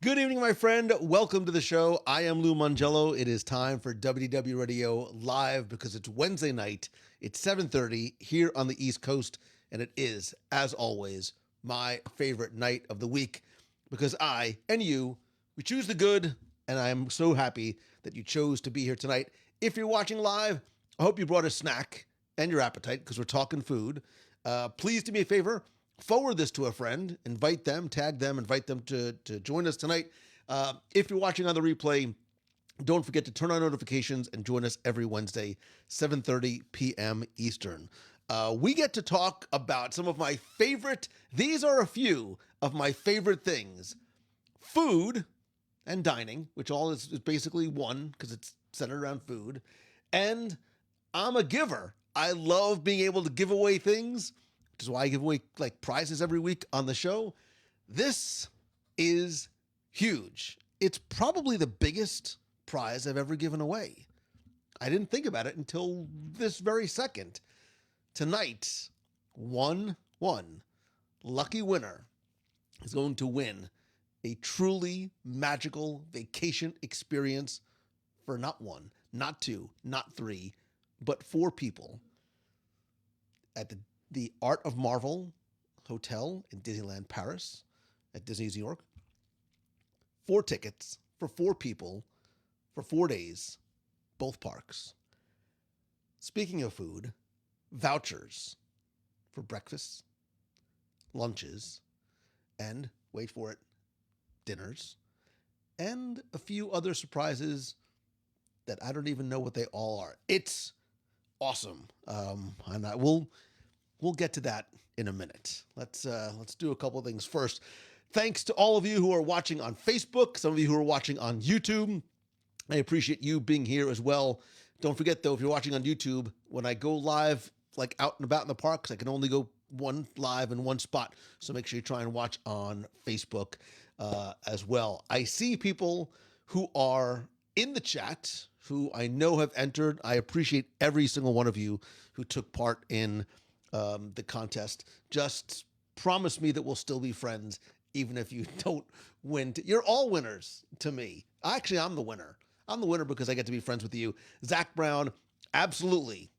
Good evening, my friend. Welcome to the show. I am Lou Mangello. It is time for WDW Radio Live because it's Wednesday night. It's 7:30 here on the East Coast, and it is, as always, my favorite night of the week because I and you, we choose the good, and I am so happy that you chose to be here tonight. If you're watching live, I hope you brought a snack and your appetite because we're talking food. Please do me a favor. Forward this to a friend, invite them, tag them, invite them to join us tonight. If you're watching on the replay, don't forget to turn on notifications and join us every Wednesday, 7:30 p.m. Eastern. We get to talk about some of my favorite, these are a few of my favorite things. Food and dining, which all is basically one because it's centered around food. And I'm a giver. I love being able to give away things, which is why I give away like prizes every week on the show. This is huge. It's probably the biggest prize I've ever given away. I didn't think about it until this very second. Tonight, one lucky winner is going to win a truly magical vacation experience for not one, not two, not three, but four people at the Art of Marvel Hotel in Disneyland Paris at Disney's New York. 4 tickets for 4 people for 4 days, both parks. Speaking of food, vouchers for breakfast, lunches, and, wait for it, dinners, and a few other surprises that I don't even know what they all are. It's awesome. We'll get to that in a minute. Let's do a couple of things first. Thanks to all of you who are watching on Facebook, some of you who are watching on YouTube. I appreciate you being here as well. Don't forget, though, if you're watching on YouTube, when I go live, like out and about in the parks, I can only go one live in one spot. So make sure you try and watch on Facebook as well. I see people who are in the chat who I know have entered. I appreciate every single one of you who took part in the contest. Just promise me that we'll still be friends, even if you don't win. You're all winners to me. Actually, I'm the winner. I'm the winner because I get to be friends with you. Zach Brown, absolutely.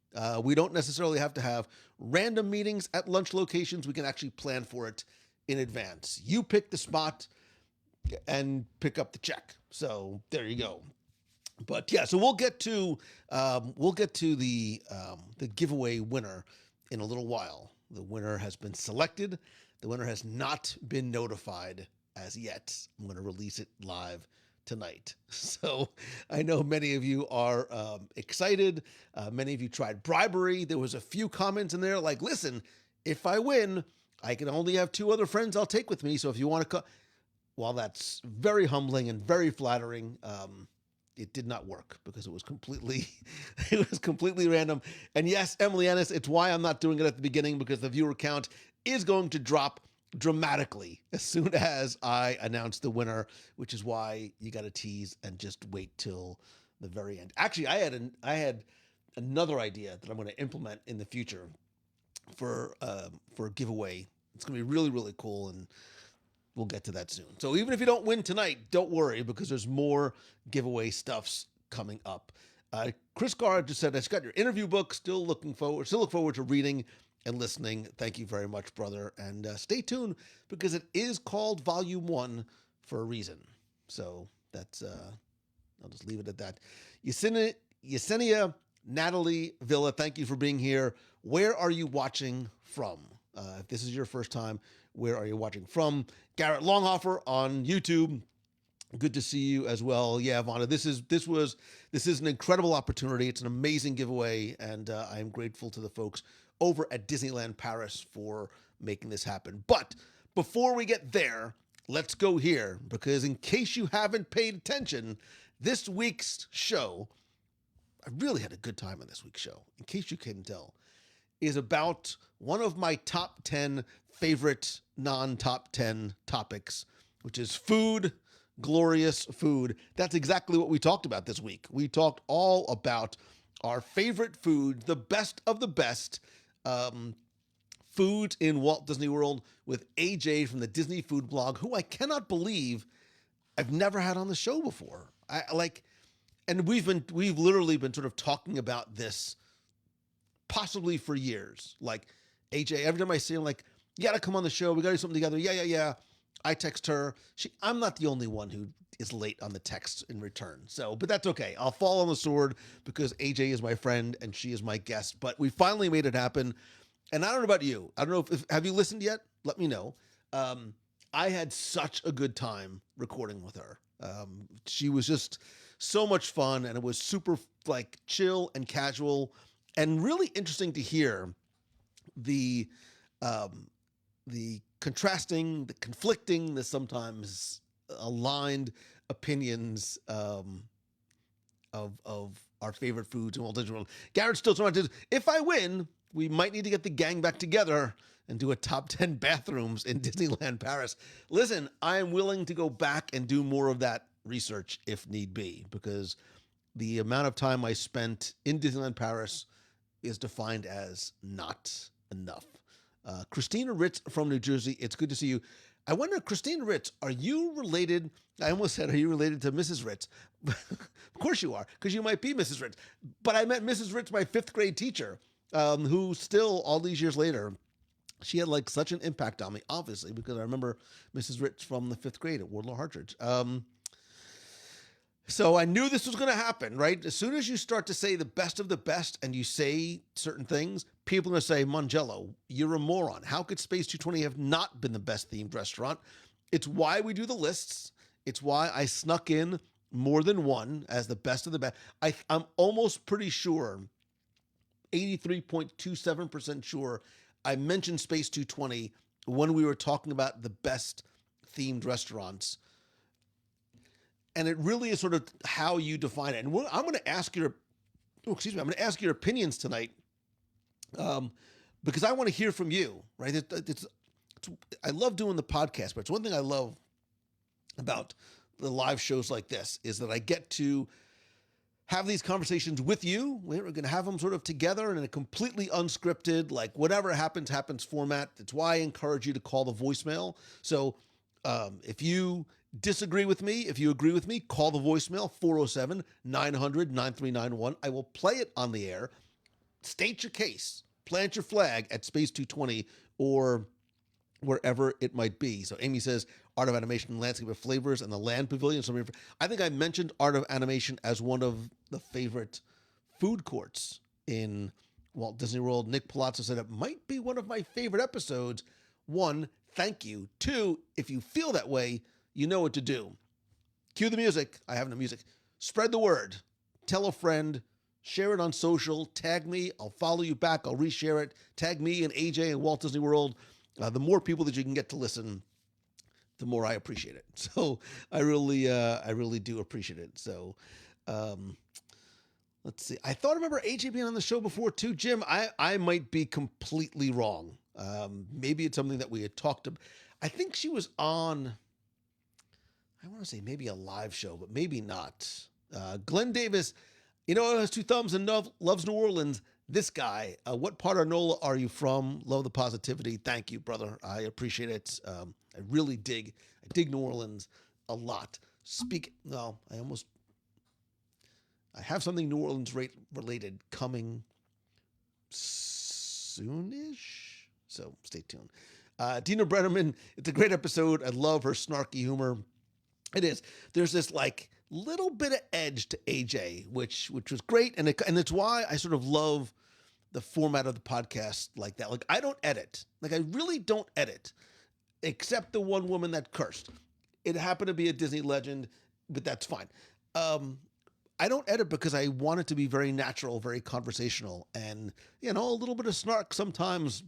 We don't necessarily have to have random meetings at lunch locations. We can actually plan for it in advance. You pick the spot and pick up the check. So there you go. But yeah, so we'll get to the giveaway winner in a little while. The winner has been selected. The winner has not been notified as yet. I'm going to release it live tonight. So I know many of you are excited. Many of you tried bribery. There was a few comments in there like, listen, if I win, I can only have 2 other friends I'll take with me. So if you want to while that's very humbling and very flattering, it did not work because it was completely random. And yes, Emily Ennis, it's why I'm not doing it at the beginning because the viewer count is going to drop dramatically as soon as I announce the winner, which is why you got to tease and just wait till the very end. Actually, I had another idea that I'm going to implement in the future for a giveaway. It's going to be really, really cool, and we'll get to that soon. So even if you don't win tonight, don't worry because there's more giveaway stuffs coming up. Chris Garr just said, I just got your interview book. Still look forward to reading and listening. Thank you very much, brother. And stay tuned because it is called Volume 1 for a reason. So that's, I'll just leave it at that. Yesenia Natalie Villa, thank you for being here. Where are you watching from? If this is your first time, where are you watching from? Garrett Longhofer on YouTube. Good to see you as well. Yeah, Vonna, this is an incredible opportunity. It's an amazing giveaway, and I am grateful to the folks over at Disneyland Paris for making this happen. But before we get there, let's go here, because in case you haven't paid attention, this week's show, I really had a good time on this week's show, in case you couldn't tell, is about one of my top 10 favorite non-top 10 topics, which is food, glorious food. That's exactly what we talked about this week. We talked all about our favorite food, the best of the best foods in Walt Disney World with AJ from the Disney Food Blog, who I cannot believe I've never had on the show before. I like, and we've literally been sort of talking about this possibly for years. Like AJ, every time I see him, like, you gotta come on the show. We gotta do something together. Yeah. I text her. I'm not the only one who is late on the text in return. So, but that's okay. I'll fall on the sword because AJ is my friend and she is my guest. But we finally made it happen. And I don't know about you. I don't know if have you listened yet? Let me know. I had such a good time recording with her. She was just so much fun, and it was super like chill and casual, and really interesting to hear the contrasting, the conflicting, the sometimes aligned opinions of our favorite foods in Walt Disney World. Garrett still trying to. If I win, we might need to get the gang back together and do a top 10 bathrooms in Disneyland Paris. Listen, I am willing to go back and do more of that research if need be, because the amount of time I spent in Disneyland Paris is defined as not enough. Christina Ritz from New Jersey, it's good to see you. I wonder, Christina Ritz, are you related? I almost said, are you related to Mrs. Ritz? Of course you are, because you might be Mrs. Ritz. But I met Mrs. Ritz, my 5th grade teacher, who still, all these years later, she had like such an impact on me, obviously, because I remember Mrs. Ritz from the 5th grade at Wardlaw Hartridge. So I knew this was going to happen, right? As soon as you start to say the best of the best and you say certain things, people are going to say, Mangello, you're a moron. How could Space 220 have not been the best themed restaurant? It's why we do the lists. It's why I snuck in more than one as the best of the best. I'm almost pretty sure, 83.27% sure, I mentioned Space 220 when we were talking about the best themed restaurants. And it really is sort of how you define it. And I'm going to ask I'm going to ask your opinions tonight, because I want to hear from you, right? I love doing the podcast, but it's one thing I love about the live shows like this is that I get to have these conversations with you. We're going to have them sort of together in a completely unscripted, like whatever happens format. That's why I encourage you to call the voicemail. So if you disagree with me, if you agree with me, call the voicemail, 407-900-9391. I will play it on the air. State your case. Plant your flag at Space 220 or wherever it might be. So Amy says, Art of Animation, Landscape of Flavors, and the Land Pavilion. I think I mentioned Art of Animation as one of the favorite food courts in Walt Disney World. Nick Palazzo said it might be one of my favorite episodes. 1, thank you. 2, if you feel that way, you know what to do. Cue the music. I have no music. Spread the word. Tell a friend. Share it on social. Tag me. I'll follow you back. I'll reshare it. Tag me and AJ and Walt Disney World. The more people that you can get to listen, the more I appreciate it. So I really do appreciate it. So let's see. I thought I remember AJ being on the show before too. Jim, I might be completely wrong. Maybe it's something that we had talked about. I think she was on, I want to say maybe a live show, but maybe not. Glenn Davis, has 2 thumbs and loves New Orleans. This guy, what part of NOLA are you from? Love the positivity. Thank you, brother. I appreciate it. I really dig New Orleans a lot. I have something New Orleans related coming soonish. So stay tuned. Dina Brenneman, it's a great episode. I love her snarky humor. It is. There's this like little bit of edge to AJ, which was great, and it's why I sort of love the format of the podcast like that. Like I don't edit. Like I really don't edit, except the one woman that cursed. It happened to be a Disney legend, but that's fine. I don't edit because I want it to be very natural, very conversational, and a little bit of snark sometimes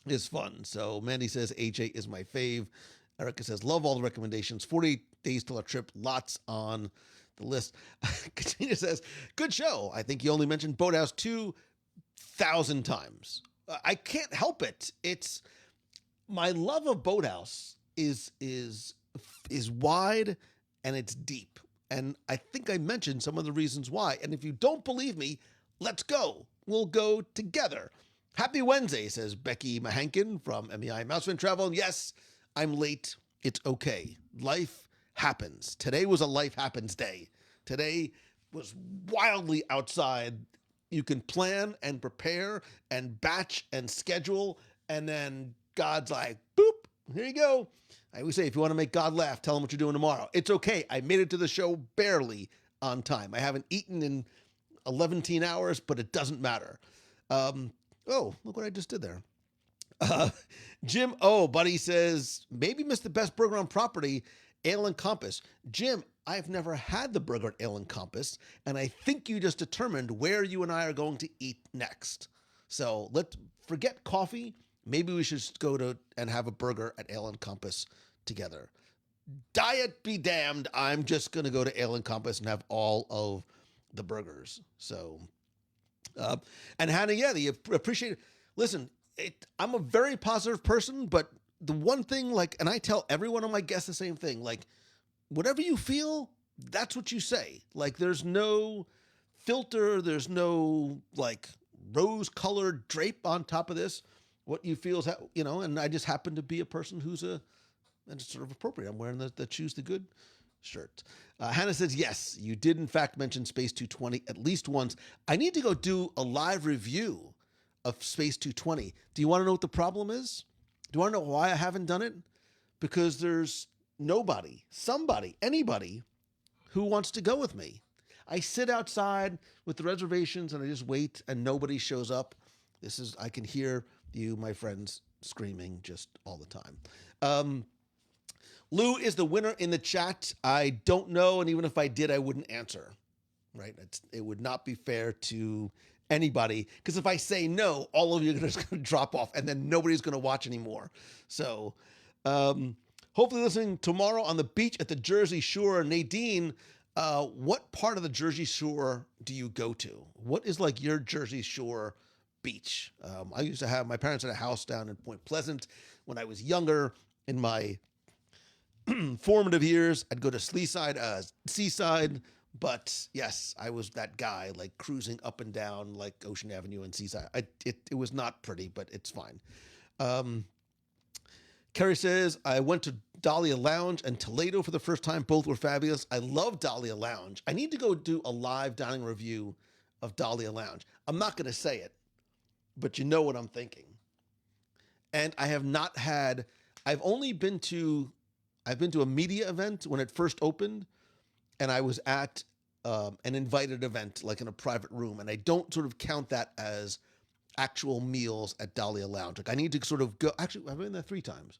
is fun. So Mandy says AJ is my fave. Erica says, love all the recommendations. 48 days till our trip. Lots on the list. Katrina says, good show. I think you only mentioned Boathouse 2,000 times. I can't help it. It's my love of Boathouse is wide and it's deep. And I think I mentioned some of the reasons why. And if you don't believe me, let's go. We'll go together. Happy Wednesday, says Becky Mahankin from MEI Mousefin Travel. And yes, I'm late. It's okay. Life happens. Today was a life happens day. Today was wildly outside. You can plan and prepare and batch and schedule, and then God's like, boop, here you go. I always say, if you want to make God laugh, tell him what you're doing tomorrow. It's okay. I made it to the show barely on time. I haven't eaten in 11 hours, but it doesn't matter. Oh, look what I just did there. Jim O, buddy, says, maybe missed the best burger on property, Ale and Compass. Jim, I've never had the burger at Ale and Compass, and I think you just determined where you and I are going to eat next. So let's forget coffee. Maybe we should go to and have a burger at Ale and Compass together. Diet be damned. I'm just going to go to Ale and Compass and have all of the burgers. So, and Hannah, yeah, you appreciate it. Listen, I'm a very positive person, but the one thing, like, and I tell every one of my guests the same thing, like, whatever you feel, that's what you say. Like, there's no filter, there's no, like, rose-colored drape on top of this. What you feel is, and I just happen to be a person who's and it's sort of appropriate. I'm wearing the Choose the Good shirt. Hannah says, yes, you did in fact mention Space 220 at least once. I need to go do a live review of Space 220. Do you want to know what the problem is? Do you want to know why I haven't done it? Because there's nobody, somebody, anybody who wants to go with me. I sit outside with the reservations and I just wait and nobody shows up. I can hear you, my friends, screaming just all the time. Lou is the winner in the chat. I don't know, and even if I did, I wouldn't answer, right? It would not be fair to anybody, because if I say no, all of you are just going to drop off, and then nobody's going to watch anymore. So hopefully listening tomorrow on the beach at the Jersey Shore. Nadine, what part of the Jersey Shore do you go to? What is like your Jersey Shore beach? I used to have, my parents had a house down in Point Pleasant when I was younger. In my formative years, I'd go to Seaside, but yes, I was that guy, like cruising up and down like Ocean Avenue and Seaside. It was not pretty, but it's fine. Carrie says, I went to Dahlia Lounge and Toledo for the first time. Both were fabulous. I love Dahlia Lounge. I need to go do a live dining review of Dahlia Lounge. I'm not going to say it, but you know what I'm thinking. And I have not had, I've been to a media event when it first opened, and I was at an invited event, like in a private room, and I don't sort of count that as actual meals at Dahlia Lounge. Like I need to sort of go, actually, I've been there 3 times.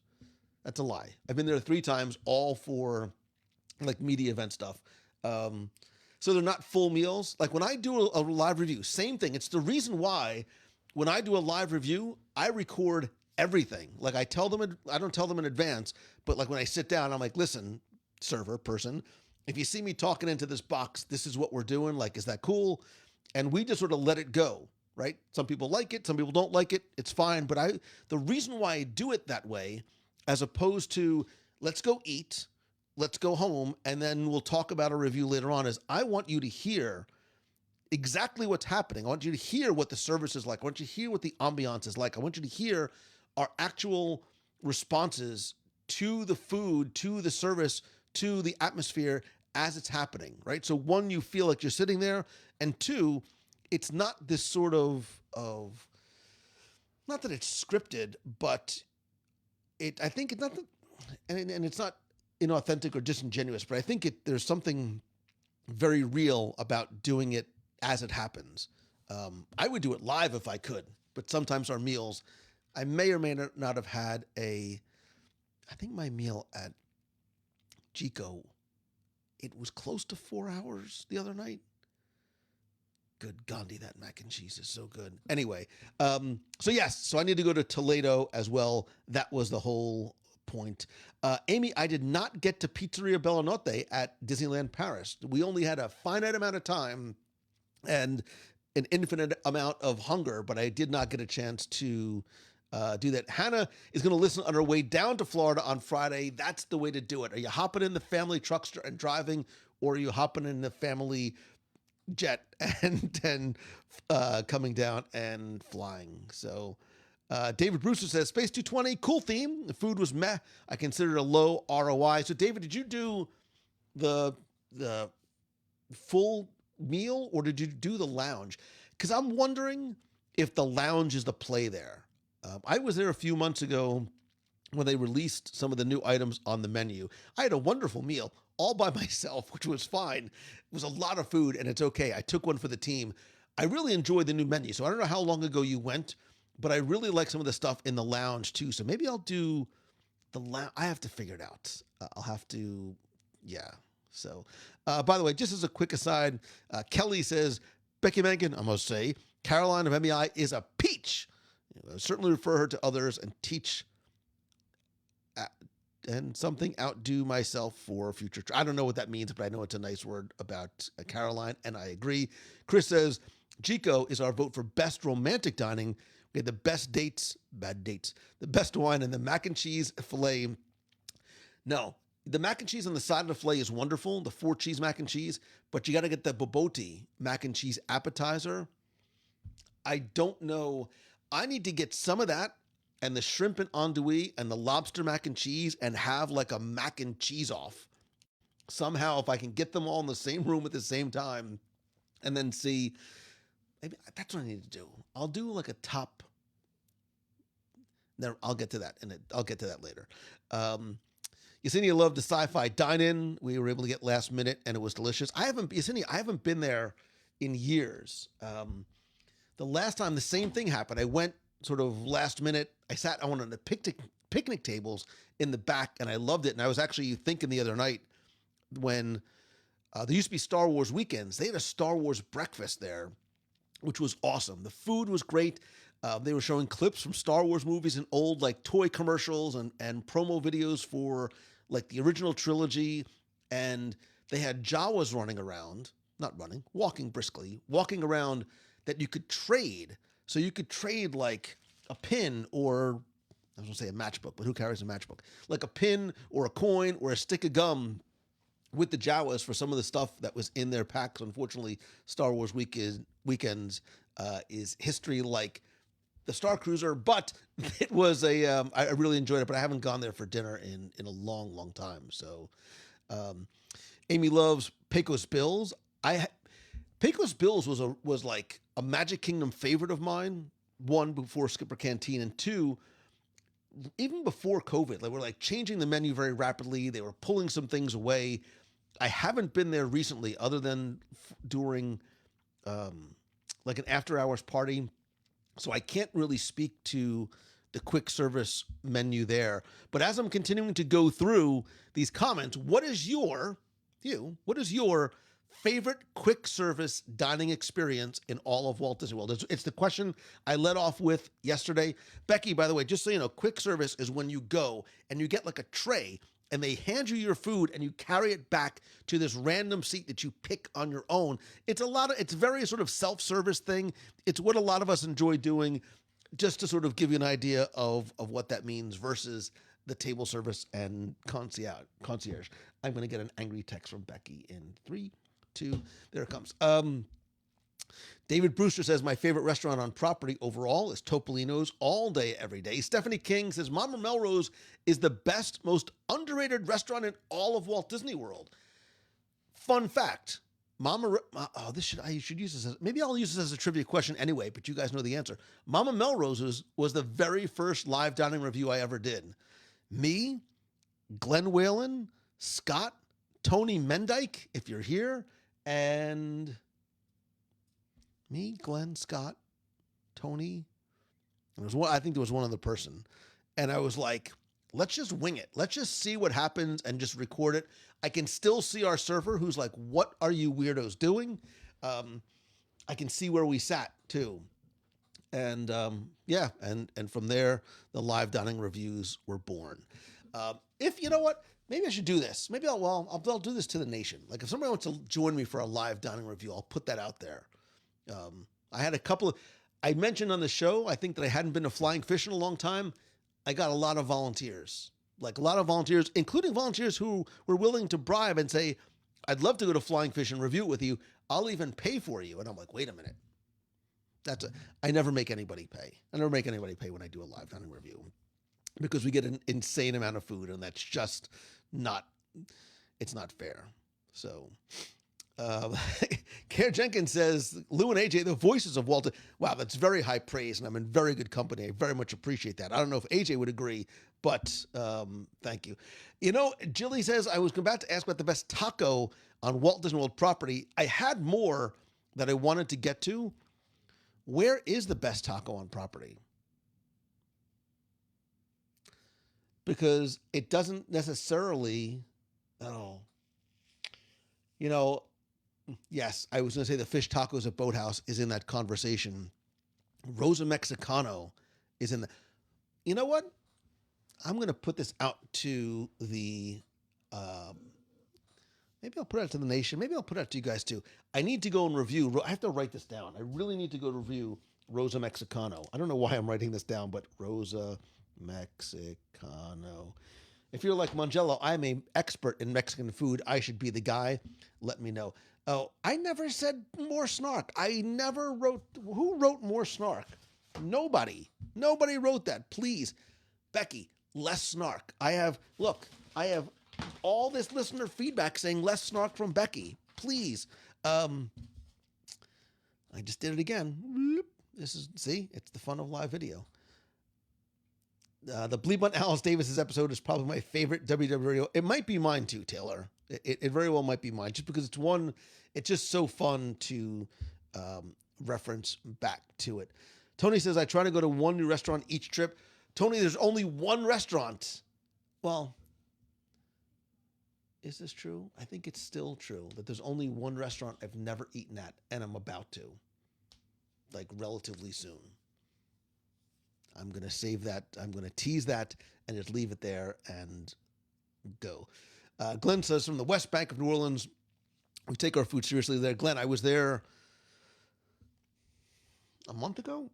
That's a lie. I've been there 3 times, all for like media event stuff. So they're not full meals. Like when I do a live review, same thing. It's the reason why when I do a live review, I record everything. Like I don't tell them in advance, but like when I sit down, I'm like, listen, server person, if you see me talking into this box, this is what we're doing. Like, is that cool? And we just sort of let it go, right? Some people like it. Some people don't like it. It's fine. But the reason why I do it that way, as opposed to let's go eat, let's go home, and then we'll talk about a review later on, is I want you to hear exactly what's happening. I want you to hear what the service is like. I want you to hear what the ambiance is like. I want you to hear our actual responses to the food, to the service, to the atmosphere as it's happening, right? So 1, you feel like you're sitting there, and 2, it's not this sort of not that it's scripted, but I think it's not, and it's not inauthentic or disingenuous, but I think there's something very real about doing it as it happens. I would do it live if I could, but sometimes our meals, I may or may not have had I think my meal at Chico, it was close to 4 hours the other night. Good Gandhi, that mac and cheese is so good. Anyway, so I need to go to Toledo as well. That was the whole point. Amy, I did not get to Pizzeria Bellanotte at Disneyland Paris. We only had a finite amount of time and an infinite amount of hunger, but I did not get a chance to do that. Hannah is going to listen on her way down to Florida on Friday. That's the way to do it. Are you hopping in the family truckster and driving, or are you hopping in the family jet and coming down and flying? So David Brewster says, Space 220, cool theme. The food was meh. I considered a low ROI. So David, did you do the the full meal, or did you do the lounge? Because I'm wondering if the lounge is the play there. I was there a few months ago when they released some of the new items on the menu. I had a wonderful meal all by myself, which was fine. It was a lot of food, and it's okay. I took one for the team. I really enjoyed the new menu. So I don't know how long ago you went, but I really like some of the stuff in the lounge too. So maybe I'll do the lounge. I have to figure it out. I'll have to, yeah. So, by the way, just as a quick aside, Kelly says, Becky Mankin, I must say, Caroline of MEI is a peach. I certainly refer her to others and teach and something outdo myself for future. I don't know what that means, but I know it's a nice word about Caroline, and I agree. Chris says, Chico is our vote for best romantic dining. We had the best dates, bad dates, the best wine, and the mac and cheese filet. No, the mac and cheese on the side of the filet is wonderful, the 4 cheese mac and cheese, but you got to get the bobotie mac and cheese appetizer. I don't know. I need to get some of that and the shrimp and andouille and the lobster mac and cheese and have like a mac and cheese off. Somehow, if I can get them all in the same room at the same time and then see, maybe that's what I need to do. I'll do like a top. There, I'll get to that, and I'll get to that later. Yesenia loved the sci-fi dine-in. We were able to get last minute, and it was delicious. Yesenia, I haven't been there in years. The last time the same thing happened, I went sort of last minute. I sat on one of the picnic tables in the back, and I loved it. And I was actually thinking the other night when there used to be Star Wars weekends. They had a Star Wars breakfast there, which was awesome. The food was great. They were showing clips from Star Wars movies and old like toy commercials and promo videos for like the original trilogy. And they had Jawas running around, not running, walking briskly, walking around that you could trade. So you could trade like a pin or, I was going to say a matchbook, but who carries a matchbook? Like a pin or a coin or a stick of gum with the Jawas for some of the stuff that was in their packs. Unfortunately, Star Wars weekends is history like the Star Cruiser, but it was I really enjoyed it, but I haven't gone there for dinner in a long, long time. So Amy loves Pecos Bills. Pecos Bills was like a Magic Kingdom favorite of mine. One, before Skipper Canteen, and two, even before COVID. They were like changing the menu very rapidly. They were pulling some things away. I haven't been there recently, other than during like an after hours party. So I can't really speak to the quick service menu there. But as I'm continuing to go through these comments, what is your favorite quick service dining experience in all of Walt Disney World? It's the question I led off with yesterday. Becky, by the way, just so you know, quick service is when you go and you get like a tray and they hand you your food and you carry it back to this random seat that you pick on your own. It's very sort of self-service thing. It's what a lot of us enjoy doing, just to sort of give you an idea of what that means versus the table service and concierge. I'm going to get an angry text from Becky in 3, 2, there it comes. David Brewster says, my favorite restaurant on property overall is Topolino's all day, every day. Stephanie King says, Mama Melrose is the best, most underrated restaurant in all of Walt Disney World. Fun fact, I should use this maybe I'll use this as a trivia question anyway, but you guys know the answer. Mama Melrose's was the very first live dining review I ever did. Me, Glenn Whalen, Scott, Tony Mendyke, if you're here, and me, Glenn, Scott, Tony. I think there was one other person. And I was like, let's just wing it. Let's just see what happens and just record it. I can still see our server who's like, what are you weirdos doing? I can see where we sat too. And and from there, the live dining reviews were born. If you know what, maybe I should do this. Maybe I'll do this to the nation. Like if somebody wants to join me for a live dining review, I'll put that out there. I had I mentioned on the show, I think that I hadn't been to Flying Fish in a long time. I got a lot of volunteers, including volunteers who were willing to bribe and say, I'd love to go to Flying Fish and review it with you. I'll even pay for you. And I'm like, wait a minute. I never make anybody pay. I never make anybody pay when I do a live dining review because we get an insane amount of food and that's just it's not fair. So, Karen Jenkins says, Lou and AJ, the voices of Walt. Wow, that's very high praise, and I'm in very good company. I very much appreciate that. I don't know if AJ would agree, but thank you. Jilly says, I was about to ask about the best taco on Walt Disney World property. I had more that I wanted to get to. Where is the best taco on property? Because it doesn't necessarily, oh, yes, I was going to say the fish tacos at Boathouse is in that conversation. Rosa Mexicano is in the. You know what? I'm going to put this out to the. Maybe I'll put it out to the nation. Maybe I'll put it out to you guys too. I need to go and review. I have to write this down. I really need to go review Rosa Mexicano. I don't know why I'm writing this down, but Rosa Mexicano. If you're like Mangello, I'm an expert in Mexican food. I should be the guy. Let me know. Oh, I never said more snark. I never wrote. Who wrote more snark? Nobody. Nobody wrote that. Please, Becky, less snark. I have all this listener feedback saying less snark from Becky. Please. I just did it again. It's the fun of live video. The Bleep on Alice Davis's episode is probably my favorite WW radio. It might be mine too, Taylor. It very well might be mine, just because it's just so fun to reference back to it. Tony says, I try to go to one new restaurant each trip. Tony, there's only one restaurant. Well, is this true? I think it's still true that there's only one restaurant I've never eaten at, and I'm about to, like relatively soon. I'm going to save that. I'm going to tease that and just leave it there and go. Glenn says, from the West Bank of New Orleans, we take our food seriously there. Glenn, I was there a month ago.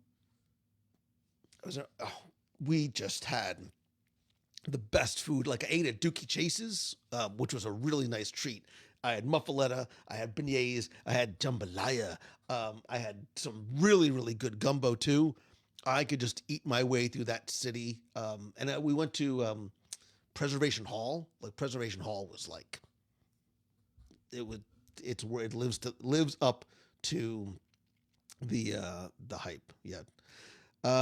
We just had the best food. Like, I ate at Dookie Chase's, which was a really nice treat. I had muffaletta, I had beignets, I had jambalaya. I had some really, really good gumbo too. I could just eat my way through that city. And we went to Preservation Hall. Like, Preservation Hall was like, it's where it lives up to the hype. Yeah.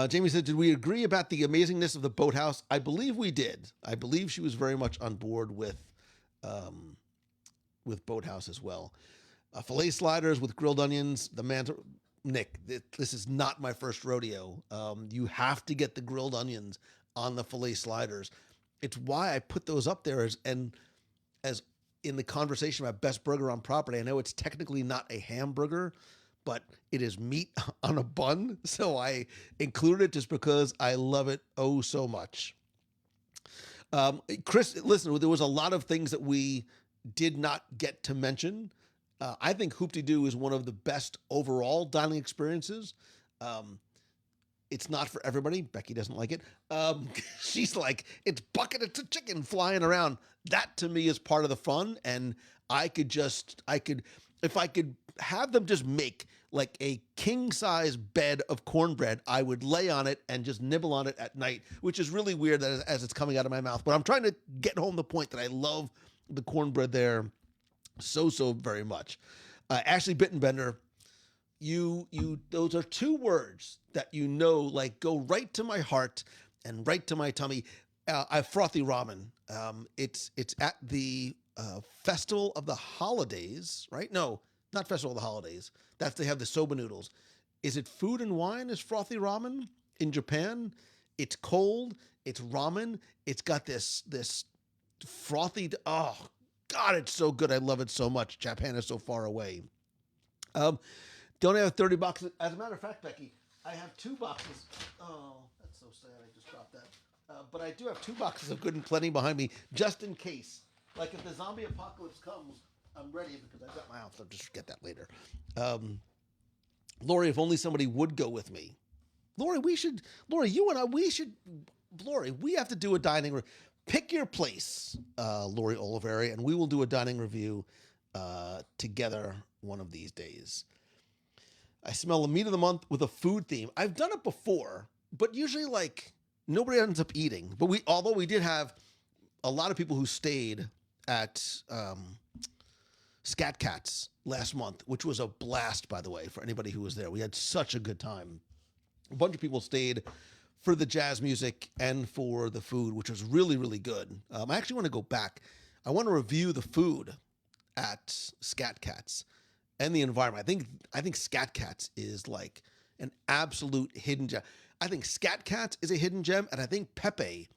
Jamie said, did we agree about the amazingness of the boathouse? I believe we did. I believe she was very much on board with Boathouse as well. Filet sliders with grilled onions. Nick, this is not my first rodeo. You have to get the grilled onions on the filet sliders. It's why I put those up there as in the conversation about best burger on property. I know it's technically not a hamburger, but it is meat on a bun. So I included it just because I love it oh so much. Chris, listen, there was a lot of things that we did not get to mention. I think Hoop-de-Doo is one of the best overall dining experiences. It's not for everybody. Becky doesn't like it. She's like, it's buckets of chicken flying around. That to me is part of the fun. And if I could have them just make like a king size bed of cornbread, I would lay on it and just nibble on it at night, which is really weird as it's coming out of my mouth. But I'm trying to get home the point that I love the cornbread there so very much. Ashley Bittenbender, those are two words that like go right to my heart and right to my tummy. Frothy ramen. It's at the Festival of the Holidays, right? No, not Festival of the Holidays. They have the soba noodles. Is it Food and Wine is frothy ramen in Japan? It's cold. It's ramen. It's got this frothy. Oh God, it's so good. I love it so much. Japan is so far away. Don't have 30 boxes. As a matter of fact, Becky, I have 2 boxes. Oh, that's so sad. I just dropped that. But I do have 2 boxes of Good and Plenty behind me, just in case. Like, if the zombie apocalypse comes, I'm ready because I've got my house. I'll just get that later. Lori, if only somebody would go with me. Lori, you and I, we have to do a dining review. Pick your place, Lori Oliveri, and we will do a dining review together one of these days. I smell a meat of the month with a food theme. I've done it before, but usually like nobody ends up eating. But although we did have a lot of people who stayed at Scat Cats last month, which was a blast, by the way, for anybody who was there. We had such a good time. A bunch of people stayed for the jazz music and for the food, which was really, really good. I actually want to go back. I want to review the food at Scat Cats and the environment. I think Scat Cats is like an absolute hidden gem. I think Scat Cats is a hidden gem, and I think Pepe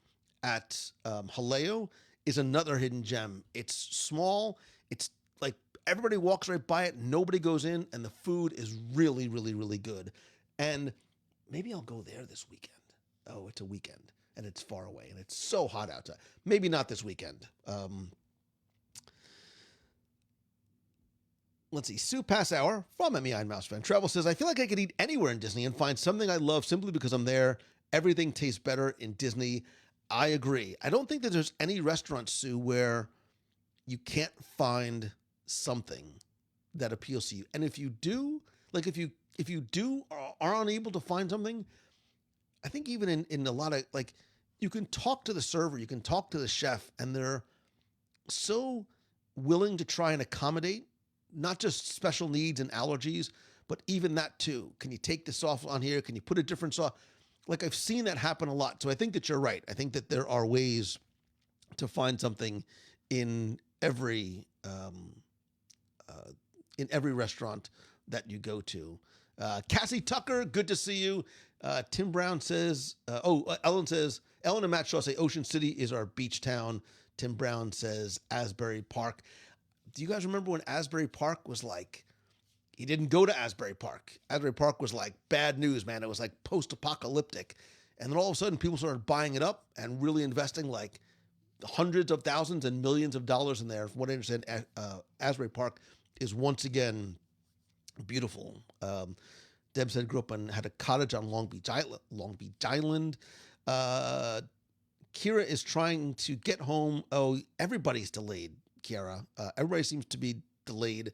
at Haleo is another hidden gem. It's small. It's like everybody walks right by it. Nobody goes in, and the food is really, really, really good. And maybe I'll go there this weekend. Oh, it's a weekend, and it's far away, and it's so hot outside. Maybe not this weekend. Let's see. Sue Passauer from MEI and Mouse Fan Travel says, I feel like I could eat anywhere in Disney and find something I love simply because I'm there. Everything tastes better in Disney. I agree. I don't think that there's any restaurant, Sue, where you can't find something that appeals to you. And if you do, like if you do or are unable to find something, I think even in a lot of, like, you can talk to the server, you can talk to the chef, and they're so willing to try and accommodate not just special needs and allergies, but even that too. Can you take this off on here? Can you put a different sauce? Like, I've seen that happen a lot. So I think that you're right. I think that there are ways to find something in every restaurant that you go to. Cassie Tucker, good to see you. Tim Brown says, Ellen and Matt Shaw say Ocean City is our beach town. Tim Brown says Asbury Park. Do you guys remember when Asbury Park was like, he didn't go to Asbury Park. Asbury Park was like bad news, man. It was like post-apocalyptic. And then all of a sudden people started buying it up and really investing like hundreds of thousands and millions of dollars in there. From what I understand, Asbury Park is once again beautiful. Deb said grew up and had a cottage on Long Beach Island. Kira is trying to get home. Oh, everybody's delayed, Kiara. Everybody seems to be delayed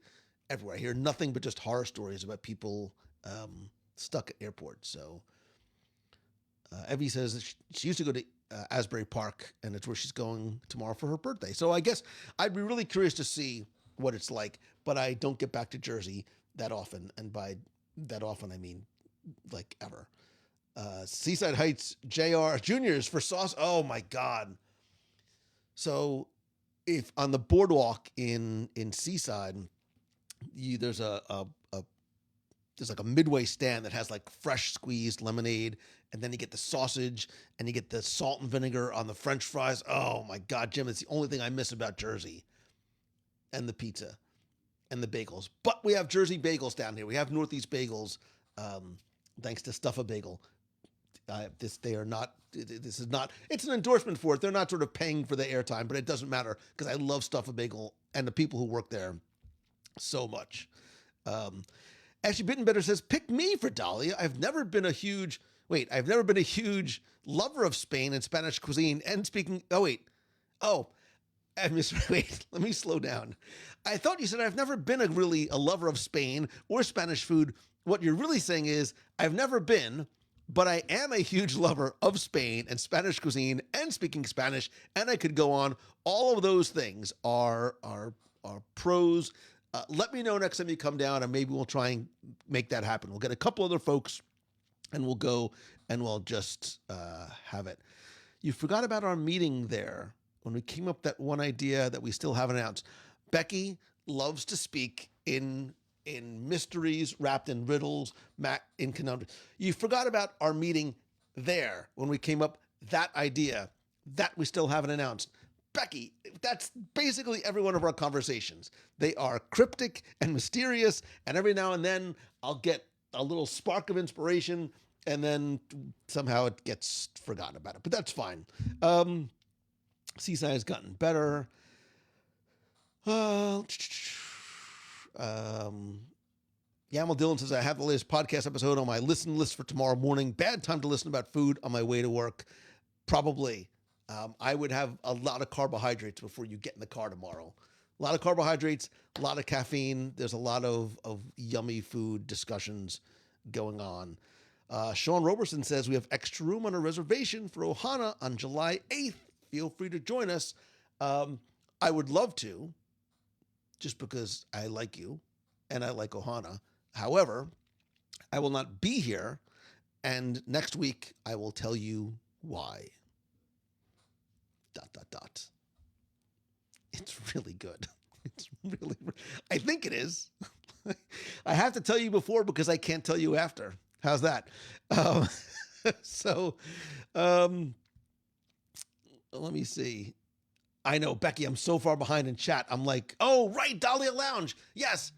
everywhere. I hear nothing but just horror stories about people stuck at airports. So Evie says she used to go to Asbury Park, and it's where she's going tomorrow for her birthday. So I guess I'd be really curious to see what it's like, but I don't get back to Jersey that often. And by that often, I mean like ever. Seaside Heights JR Juniors for sauce. Oh my God. So if on the boardwalk in Seaside, there's there's like a Midway stand that has like fresh squeezed lemonade, and then you get the sausage and you get the salt and vinegar on the French fries. Oh my God, Jim, it's the only thing I miss about Jersey. And the pizza and the bagels. But we have Jersey bagels down here. We have Northeast bagels, thanks to Stuff a Bagel. It's an endorsement for it. They're not sort of paying for the airtime, but it doesn't matter because I love Stuff a Bagel and the people who work there so much. Ashley Bittenbetter says, pick me for Dahlia. I've never been a huge lover of Spain and Spanish cuisine. And let me slow down. I thought you said I've never been a lover of Spain or Spanish food. What you're really saying is I've never been, but I am a huge lover of Spain and Spanish cuisine and speaking Spanish, and I could go on. All of those things are pros. Let me know next time you come down, and maybe we'll try and make that happen. We'll get a couple other folks, and we'll go and we'll just have it. You forgot about our meeting there when we came up with that one idea that we still haven't announced. Becky loves to speak in mysteries wrapped in riddles, Matt in conundrums. You forgot about our meeting there when we came up that idea that we still haven't announced. Becky, that's basically every one of our conversations. They are cryptic and mysterious, and every now and then I'll get a little spark of inspiration, and then somehow it gets forgotten about it. But that's fine. Seaside has gotten better. Yamal Dillon says, I have the latest podcast episode on my listen list for tomorrow morning. Bad time to listen about food on my way to work. Probably. I would have a lot of carbohydrates before you get in the car tomorrow. A lot of carbohydrates, a lot of caffeine. There's a lot of yummy food discussions going on. Sean Roberson says, we have extra room on a reservation for Ohana on July 8th. Feel free to join us. I would love to. just because I like you and I like Ohana. However, I will not be here, and next week I will tell you why. Dot dot dot. It's really good. It's really, I think it is. I have to tell you before because I can't tell you after. How's that? Um, so, um, let me see. I know, Becky, I'm so far behind in chat. I'm like, oh, right, Dahlia Lounge. Yes.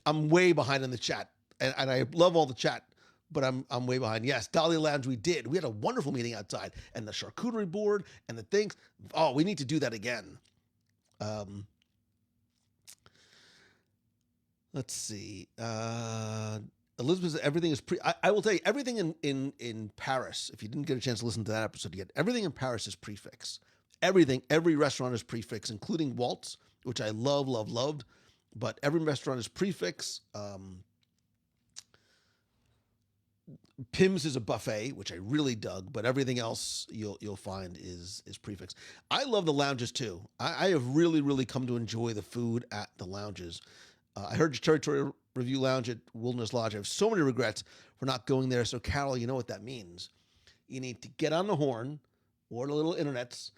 I'm way behind in the chat. And I love all the chat, but I'm way behind. Yes, Dahlia Lounge, we did. We had a wonderful meeting outside, and the charcuterie board and the things. Oh, we need to do that again. Let's see. Elizabeth, everything is I will tell you, everything in Paris, if you didn't get a chance to listen to that episode yet, everything in Paris is prefix. Everything, every restaurant is prefix, including Walt's, which I loved. But every restaurant is prefix. Pim's is a buffet, which I really dug, but everything else you'll find is prefix. I love the lounges too. I have really come to enjoy the food at the lounges. I heard your territory review lounge at Wilderness Lodge. I have so many regrets for not going there. So Carol, you know what that means. You need to get on the horn or the little internets,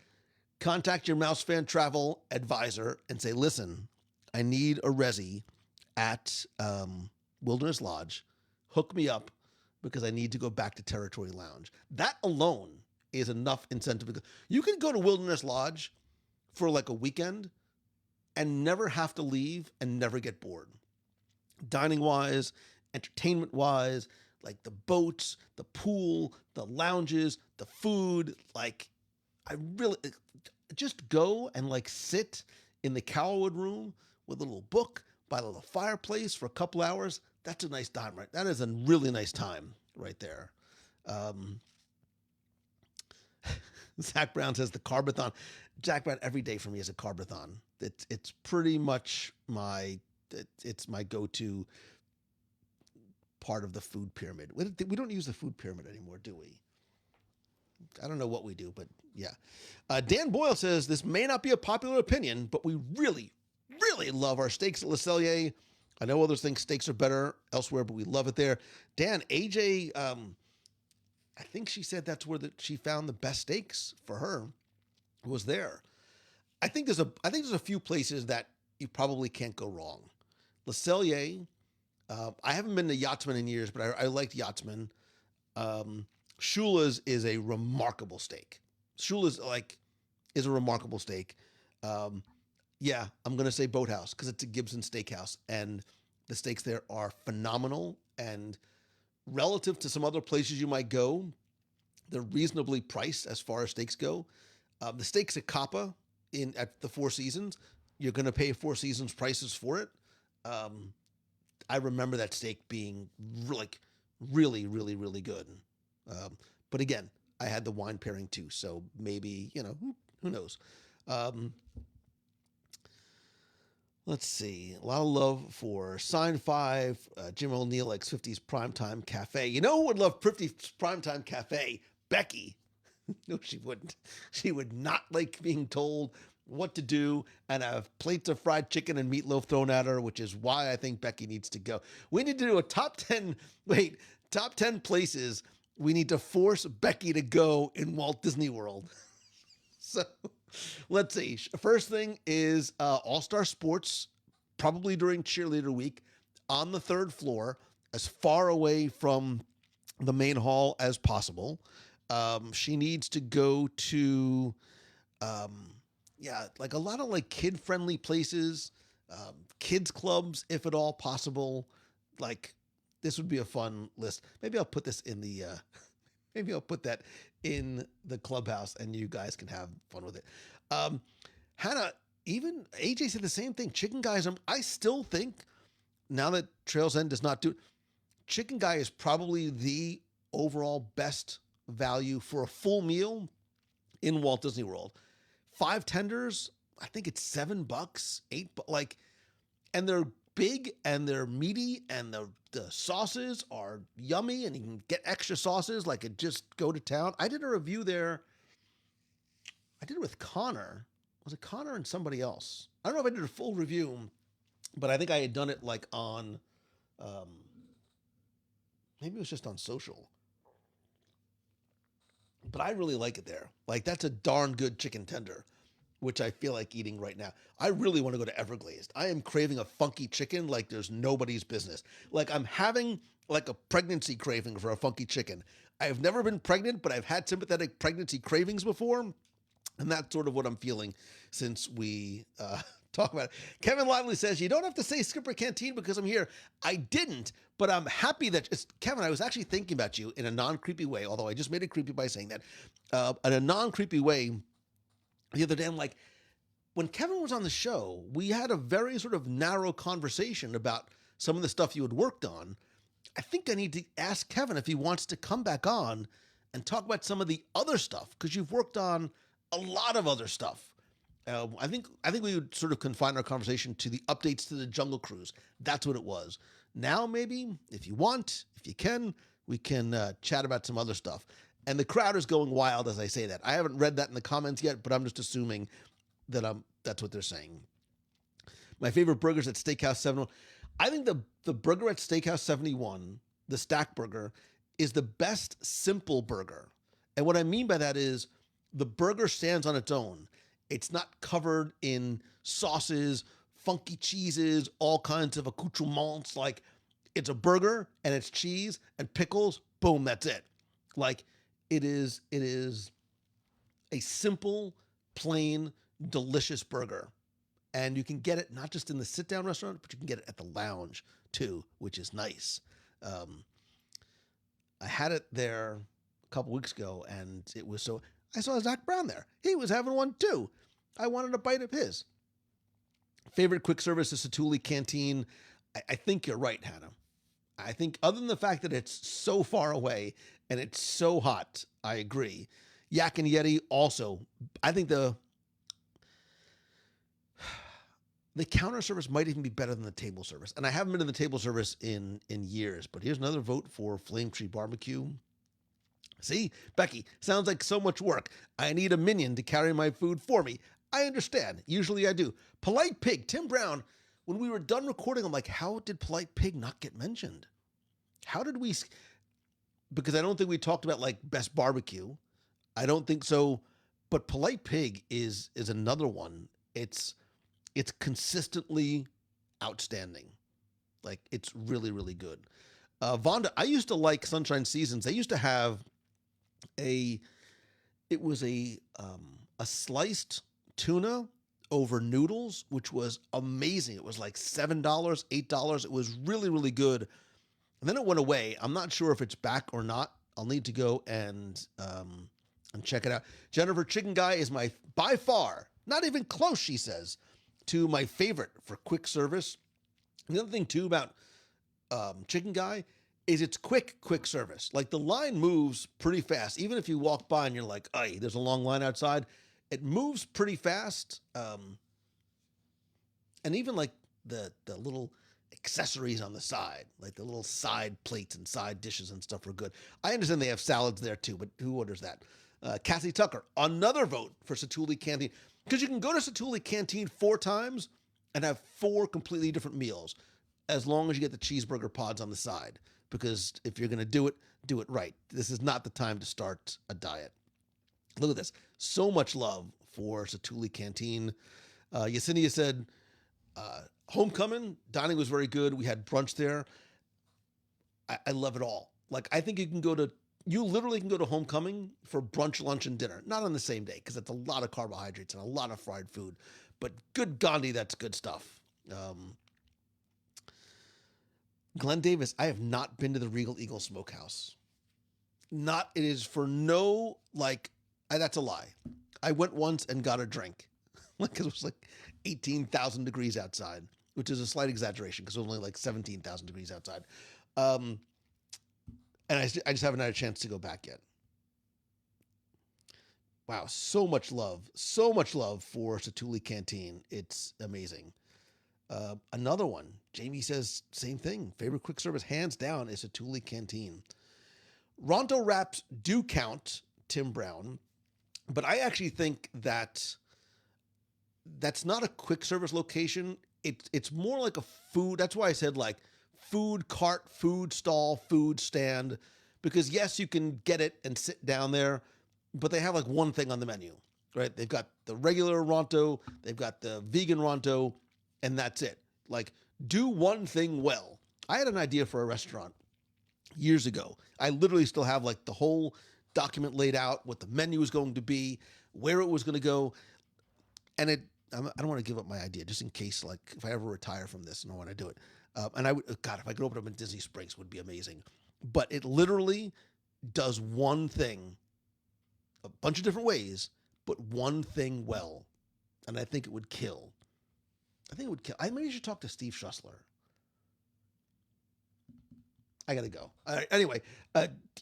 contact your Mouse Fan Travel advisor and say, listen, I need a resi at Wilderness Lodge. Hook me up because I need to go back to Territory Lounge. That alone is enough incentive. You can go to Wilderness Lodge for like a weekend and never have to leave and never get bored. Dining wise, entertainment wise, like the boats, the pool, the lounges, the food, like I really just go and like sit in the Cowwood room with a little book by a little fireplace for a couple hours. That's a nice time, right? That is a really nice time right there. Zach Brown says the carbathon. Zach Brown, every day for me is a carbathon. It's pretty much my go-to part of the food pyramid. We don't use the food pyramid anymore, do we? I don't know what we do, but yeah. Dan Boyle says this may not be a popular opinion, but we really love our steaks at Le Cellier. I know others think steaks are better elsewhere, but we love it there. Dan, AJ, I think she said that's where she found the best steaks for her was there. I think there's a few places that you probably can't go wrong. Le Cellier, I haven't been to Yachtsman in years, but I liked Yachtsman. Shula's is a remarkable steak. Shula's is a remarkable steak. Yeah, I'm going to say Boathouse because it's a Gibson steakhouse and the steaks there are phenomenal, and relative to some other places you might go, they're reasonably priced as far as steaks go. The steaks at Kappa at the Four Seasons, you're going to pay Four Seasons prices for it. I remember that steak being really good. But again, I had the wine pairing too, so maybe, who knows? Let's see. A lot of love for Sign 5, Jim O'Neill X50's Primetime Cafe. You know who would love 50's Primetime Cafe? Becky. No, she wouldn't. She would not like being told what to do and have plates of fried chicken and meatloaf thrown at her, which is why I think Becky needs to go. We need to do a top 10 places we need to force Becky to go in Walt Disney World. So let's see. First thing is All-Star Sports, probably during cheerleader week, on the third floor, as far away from the main hall as possible. She needs to go to, like a lot of kid-friendly places, kids clubs, if at all possible. This would be a fun list. Maybe I'll put this in maybe I'll put that in the clubhouse and you guys can have fun with it. Hannah, even AJ said the same thing. Chicken Guys, I still think now that Trails End does not do it, Chicken Guy is probably the overall best value for a full meal in Walt Disney World. 5 tenders, I think it's $7, $8, and they're big and they're meaty and the sauces are yummy and you can get extra sauces and just go to town. I did a review there. I did it with Connor. Was it Connor and somebody else? I don't know if I did a full review but I think I had done it like on, um, maybe it was just on social. But I really like it there. Like that's a darn good chicken tender, which I feel like eating right now. I really want to go to Everglazed. I am craving a funky chicken like there's nobody's business. Like I'm having like a pregnancy craving for a funky chicken. I have never been pregnant, but I've had sympathetic pregnancy cravings before. And that's sort of what I'm feeling since we talk about it. Kevin Lively says, you don't have to say Skipper Canteen because I'm here. I didn't, but I'm happy that it's Kevin, I was actually thinking about you in a non-creepy way, although I just made it creepy by saying that. In a non-creepy way, the other day, I'm like, when Kevin was on the show, we had a very sort of narrow conversation about some of the stuff you had worked on. I think I need to ask Kevin if he wants to come back on and talk about some of the other stuff because you've worked on a lot of other stuff. I think we would sort of confine our conversation to the updates to the Jungle Cruise. That's what it was. Now, maybe if you want, if you can, we can chat about some other stuff. And the crowd is going wild as I say that. I haven't read that in the comments yet, but I'm just assuming that that's what they're saying. My favorite burgers at Steakhouse 71. I think the burger at Steakhouse 71, the stack burger, is the best simple burger. And what I mean by that is the burger stands on its own. It's not covered in sauces, funky cheeses, all kinds of accoutrements. Like it's a burger and it's cheese and pickles. Boom, that's it. Like it is a simple, plain, delicious burger. And you can get it not just in the sit-down restaurant, but you can get it at the lounge too, which is nice. I had it there a couple weeks ago, and it was so. I saw Zach Brown there. He was having one too. I wanted a bite of his. Favorite quick service is Satuli Canteen. I think you're right, Hannah. I think other than the fact that it's so far away and it's so hot, I agree. Yak and Yeti also. I think the counter service might even be better than the table service. And I haven't been to the table service in years, but here's another vote for Flame Tree Barbecue. See, Becky, sounds like so much work. I need a minion to carry my food for me. I understand. Usually I do. Polite Pig, Tim Brown, when we were done recording, I'm like, how did Polite Pig not get mentioned? How did we? Because I don't think we talked about like best barbecue. I don't think so. But Polite Pig is another one. It's consistently outstanding. Like it's really, really good. Vonda, I used to like Sunshine Seasons. They used to have a sliced tuna over noodles, which was amazing. It was like $7, $8. It was really, really good. And then it went away. I'm not sure if it's back or not. I'll need to go and check it out. Jennifer, Chicken Guy is by far, not even close, she says, to my favorite for quick service. And the other thing too about Chicken Guy is it's quick service. Like the line moves pretty fast. Even if you walk by and you're like, "Ay, there's a long line outside," it moves pretty fast. And even like the little accessories on the side, like the little side plates and side dishes and stuff are good. I understand they have salads there too, but who orders that? Cassie Tucker, another vote for Satuli Canteen. Because you can go to Satuli Canteen 4 times and have 4 completely different meals, as long as you get the cheeseburger pods on the side. Because if you're going to do it right. This is not the time to start a diet. Look at this. So much love for Satuli Canteen. Yesenia said, homecoming, dining was very good. We had brunch there. I love it all. Like, I think you literally can go to homecoming for brunch, lunch, and dinner. Not on the same day, because it's a lot of carbohydrates and a lot of fried food. But good Gandhi, that's good stuff. Glenn Davis, I have not been to the Regal Eagle Smokehouse. It is for no, that's a lie. I went once and got a drink. Because it was like 18,000 degrees outside, which is a slight exaggeration because it was only like 17,000 degrees outside. And I just haven't had a chance to go back yet. Wow, so much love for Satuli Canteen. It's amazing. Another one, Jamie says same thing. Favorite quick service, hands down, is Satuli Canteen. Ronto wraps do count, Tim Brown, but I actually think that's not a quick service location. it's more like a food. That's why I said like food cart, food stall, food stand, because yes, you can get it and sit down there, but they have like one thing on the menu, right? They've got the regular Ronto, they've got the vegan Ronto, and that's it. Like, do one thing well. I had an idea for a restaurant years ago. I literally still have like the whole document laid out, what the menu was going to be, where it was going to go, and I don't want to give up my idea just in case, like, if I ever retire from this and I want to do it. And I would, God, if I could open up in Disney Springs, it would be amazing. But it literally does one thing, a bunch of different ways, but one thing well. And I think it would kill. I think it would kill. I maybe you should talk to Steve Schussler. I gotta go. All right. Anyway,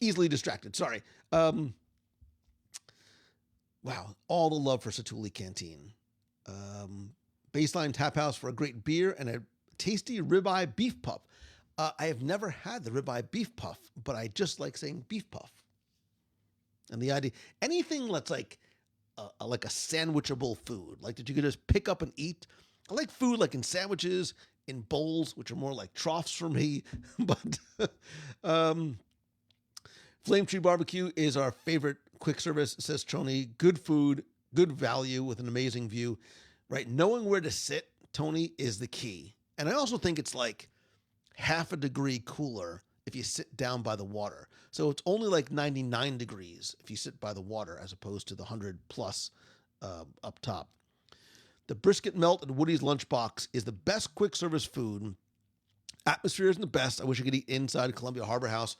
easily distracted. Sorry. Wow, all the love for Satuli Canteen. Baseline Tap House for a great beer and a tasty ribeye beef puff. I have never had the ribeye beef puff, but I just like saying beef puff. And the idea, anything that's like a sandwichable food, like that you could just pick up and eat. I like food like in sandwiches, in bowls, which are more like troughs for me. But Flame Tree Barbecue is our favorite quick service, says Tony. Good food, good value with an amazing view. Right? Knowing where to sit, Tony, is the key. And I also think it's like half a degree cooler if you sit down by the water. So it's only like 99 degrees if you sit by the water as opposed to the 100 plus up top. The brisket melt at Woody's Lunchbox is the best quick service food. Atmosphere isn't the best. I wish I could eat inside Columbia Harbor House.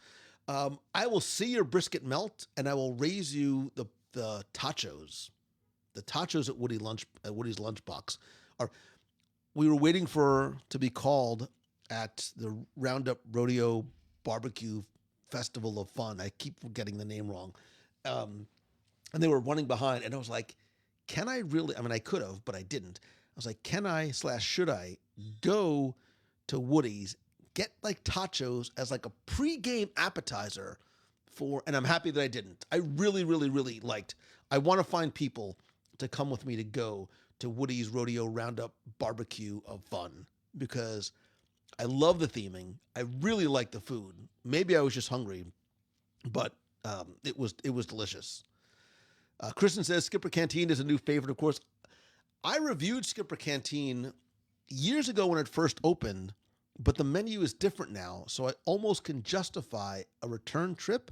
I will see your brisket melt, and I will raise you the tachos. The tachos at Woody's Lunchbox are. We were waiting to be called at the Roundup Rodeo Barbecue Festival of Fun. I keep getting the name wrong, and they were running behind, and I was like, can I really, I mean, I could have, but I didn't. I was like, can I / should I go to Woody's, get like tachos as like a pregame appetizer and I'm happy that I didn't. I really, really, really I want to find people to come with me to go to Woody's Rodeo Roundup Barbecue of Fun because I love the theming. I really like the food. Maybe I was just hungry, but it was delicious. Kristen says Skipper Canteen is a new favorite, of course. I reviewed Skipper Canteen years ago when it first opened, but the menu is different now, so I almost can justify a return trip.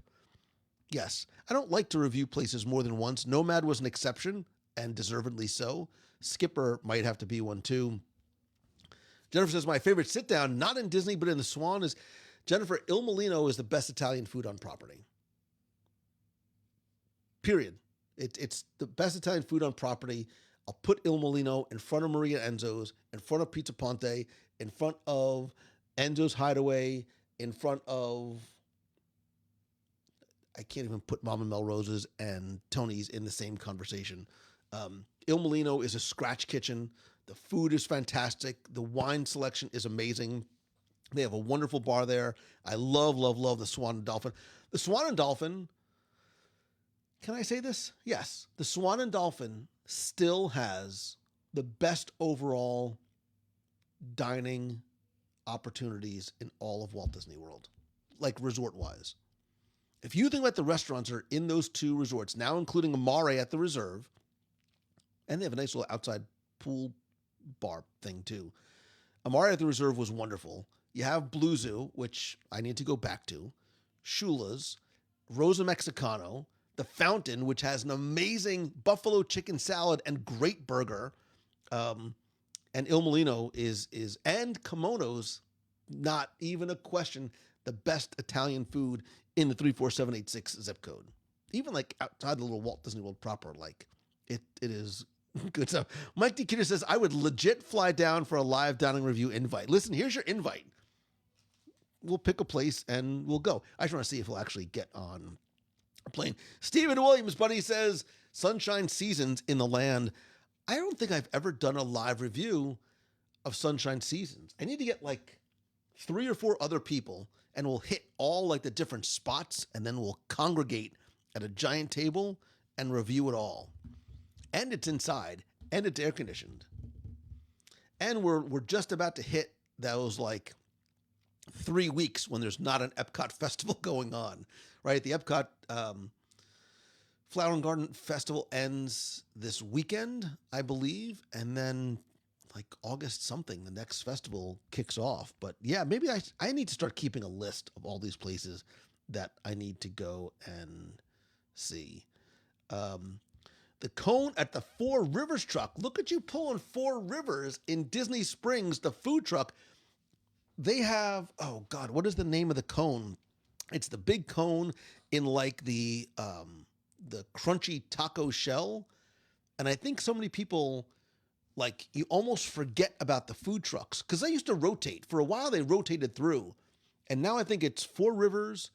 Yes, I don't like to review places more than once. Nomad was an exception, and deservedly so. Skipper might have to be one too. Jennifer says, my favorite sit-down, not in Disney, but in the Swan, is Jennifer, Il Molino is the best Italian food on property. Period. It's the best Italian food on property. I'll put Il Molino in front of Maria Enzo's, in front of Pizza Ponte, in front of Enzo's Hideaway, in front of, I can't even put Mama Melrose's and Tony's in the same conversation. Il Molino is a scratch kitchen. The food is fantastic. The wine selection is amazing. They have a wonderful bar there. I love, love, love the Swan and Dolphin. The Swan and Dolphin, can I say this? Yes. The Swan and Dolphin still has the best overall dining opportunities in all of Walt Disney World, like resort-wise. If you think about the restaurants are in those two resorts, now including Amare at the Reserve, and they have a nice little outside pool bar thing too. Amare at the Reserve was wonderful. You have Blue Zoo, which I need to go back to, Shula's, Rosa Mexicano, the Fountain, which has an amazing buffalo chicken salad and great burger, and Il Molino is and Kimono's, not even a question, the best Italian food in the 34786 zip code. Even like outside the little Walt Disney World proper, like it is good stuff. Mike D. Kidder says, I would legit fly down for a live dining review invite. Listen, here's your invite. We'll pick a place and we'll go. I just want to see if we'll actually get on a plane. Stephen Williams, buddy, says, Sunshine Seasons in the Land. I don't think I've ever done a live review of Sunshine Seasons. I need to get like 3 or 4 other people and we'll hit all like the different spots and then we'll congregate at a giant table and review it all. And it's inside and it's air conditioned. And we're just about to hit those like 3 weeks when there's not an Epcot festival going on, right? The Epcot Flower and Garden Festival ends this weekend, I believe, and then like August something, the next festival kicks off. But yeah, maybe I need to start keeping a list of all these places that I need to go and see. The cone at the Four Rivers truck. Look at you pulling Four Rivers in Disney Springs, the food truck. They have, oh God, what is the name of the cone? It's the big cone in like the crunchy taco shell. And I think so many people, like, you almost forget about the food trucks because they used to rotate. For a while, they rotated through. And now I think it's Four Rivers,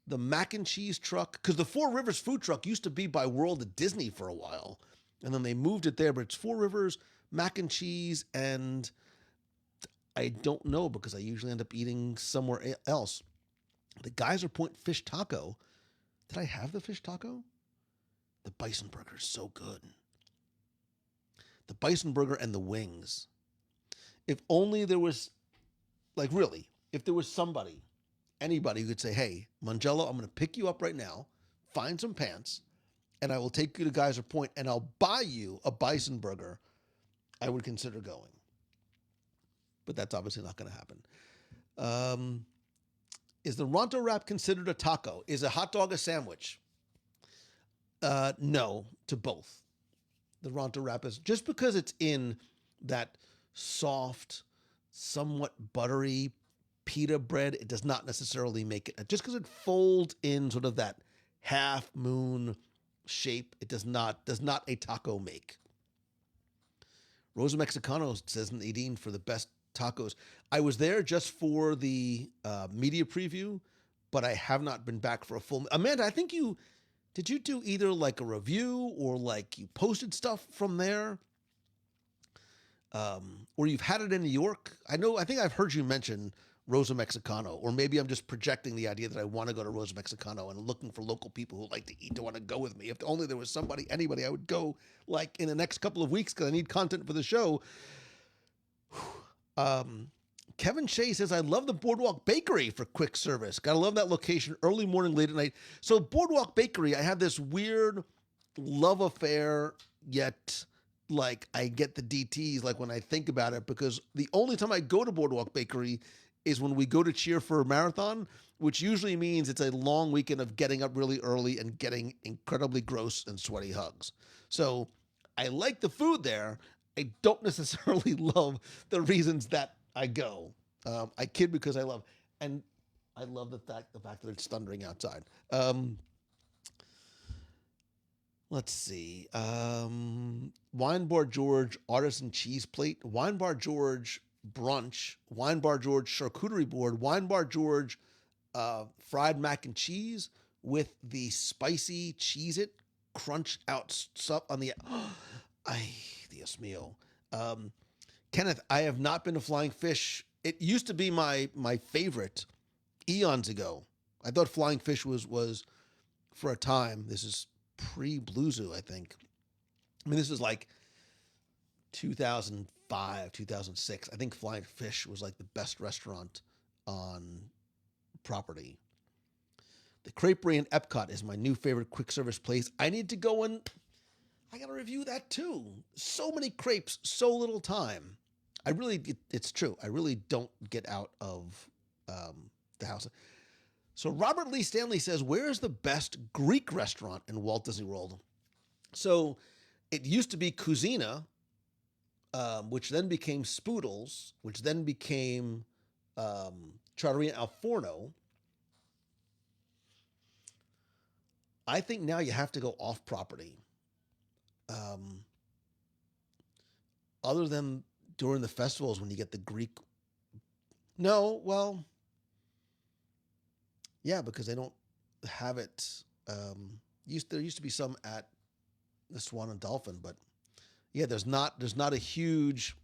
the mac and cheese truck, because the Four Rivers food truck used to be by World of Disney for a while. And then they moved it there, but it's Four Rivers, mac and cheese, and I don't know because I usually end up eating somewhere else. The Geyser Point fish taco. Did I have the fish taco? The bison burger is so good. The bison burger and the wings. If only there was, like really, if there was somebody, anybody who could say, hey, Mangello, I'm going to pick you up right now, find some pants, and I will take you to Geyser Point and I'll buy you a bison burger, I would consider going. But that's obviously not going to happen. Is the Ronto wrap considered a taco? Is a hot dog a sandwich? No, to both. The Ronto wrap is, just because it's in that soft, somewhat buttery pita bread, it does not necessarily make it. Just because it folds in sort of that half moon shape, it does not a taco make. Rosa Mexicano says Nadine for the best tacos. I was there just for the media preview, but I have not been back for a full. Amanda, I think did you do either like a review or like you posted stuff from there? Or you've had it in New York? I think I've heard you mention Rosa Mexicano, or maybe I'm just projecting the idea that I want to go to Rosa Mexicano and looking for local people who like to eat to want to go with me. If only there was anybody I would go like in the next couple of weeks because I need content for the show. Kevin Shea says, I love the Boardwalk Bakery for quick service. Gotta love that location, early morning, late at night. So Boardwalk Bakery, I have this weird love affair, yet like I get the DTs like when I think about it, because the only time I go to Boardwalk Bakery is when we go to cheer for a marathon, which usually means it's a long weekend of getting up really early and getting incredibly gross and sweaty hugs. So I like the food there. I don't necessarily love the reasons that I go. I kid because I love, and I love the fact that it's thundering outside. Let's see. Wine Bar George Artisan Cheese Plate, Wine Bar George Brunch, Wine Bar George Charcuterie Board, Wine Bar George Fried Mac and Cheese with the spicy Cheez-It crunch out stuff on the. Dios mío. Kenneth, I have not been to Flying Fish. It used to be my favorite eons ago. I thought Flying Fish was for a time. This is pre-Blue Zoo, I think. I mean, this is like 2005, 2006. I think Flying Fish was like the best restaurant on property. The Creperie in Epcot is my new favorite quick service place. I need to go and I got to review that too. So many crepes, so little time. It's true. I really don't get out of the house. So Robert Lee Stanley says, where is the best Greek restaurant in Walt Disney World? So it used to be Cucina, which then became Spoodles, which then became Trattoria Al Forno. I think now you have to go off property. Other than during the festivals when you get the Greek. No, well, yeah, because they don't have it. There used to be some at the Swan and Dolphin, but yeah, there's not a huge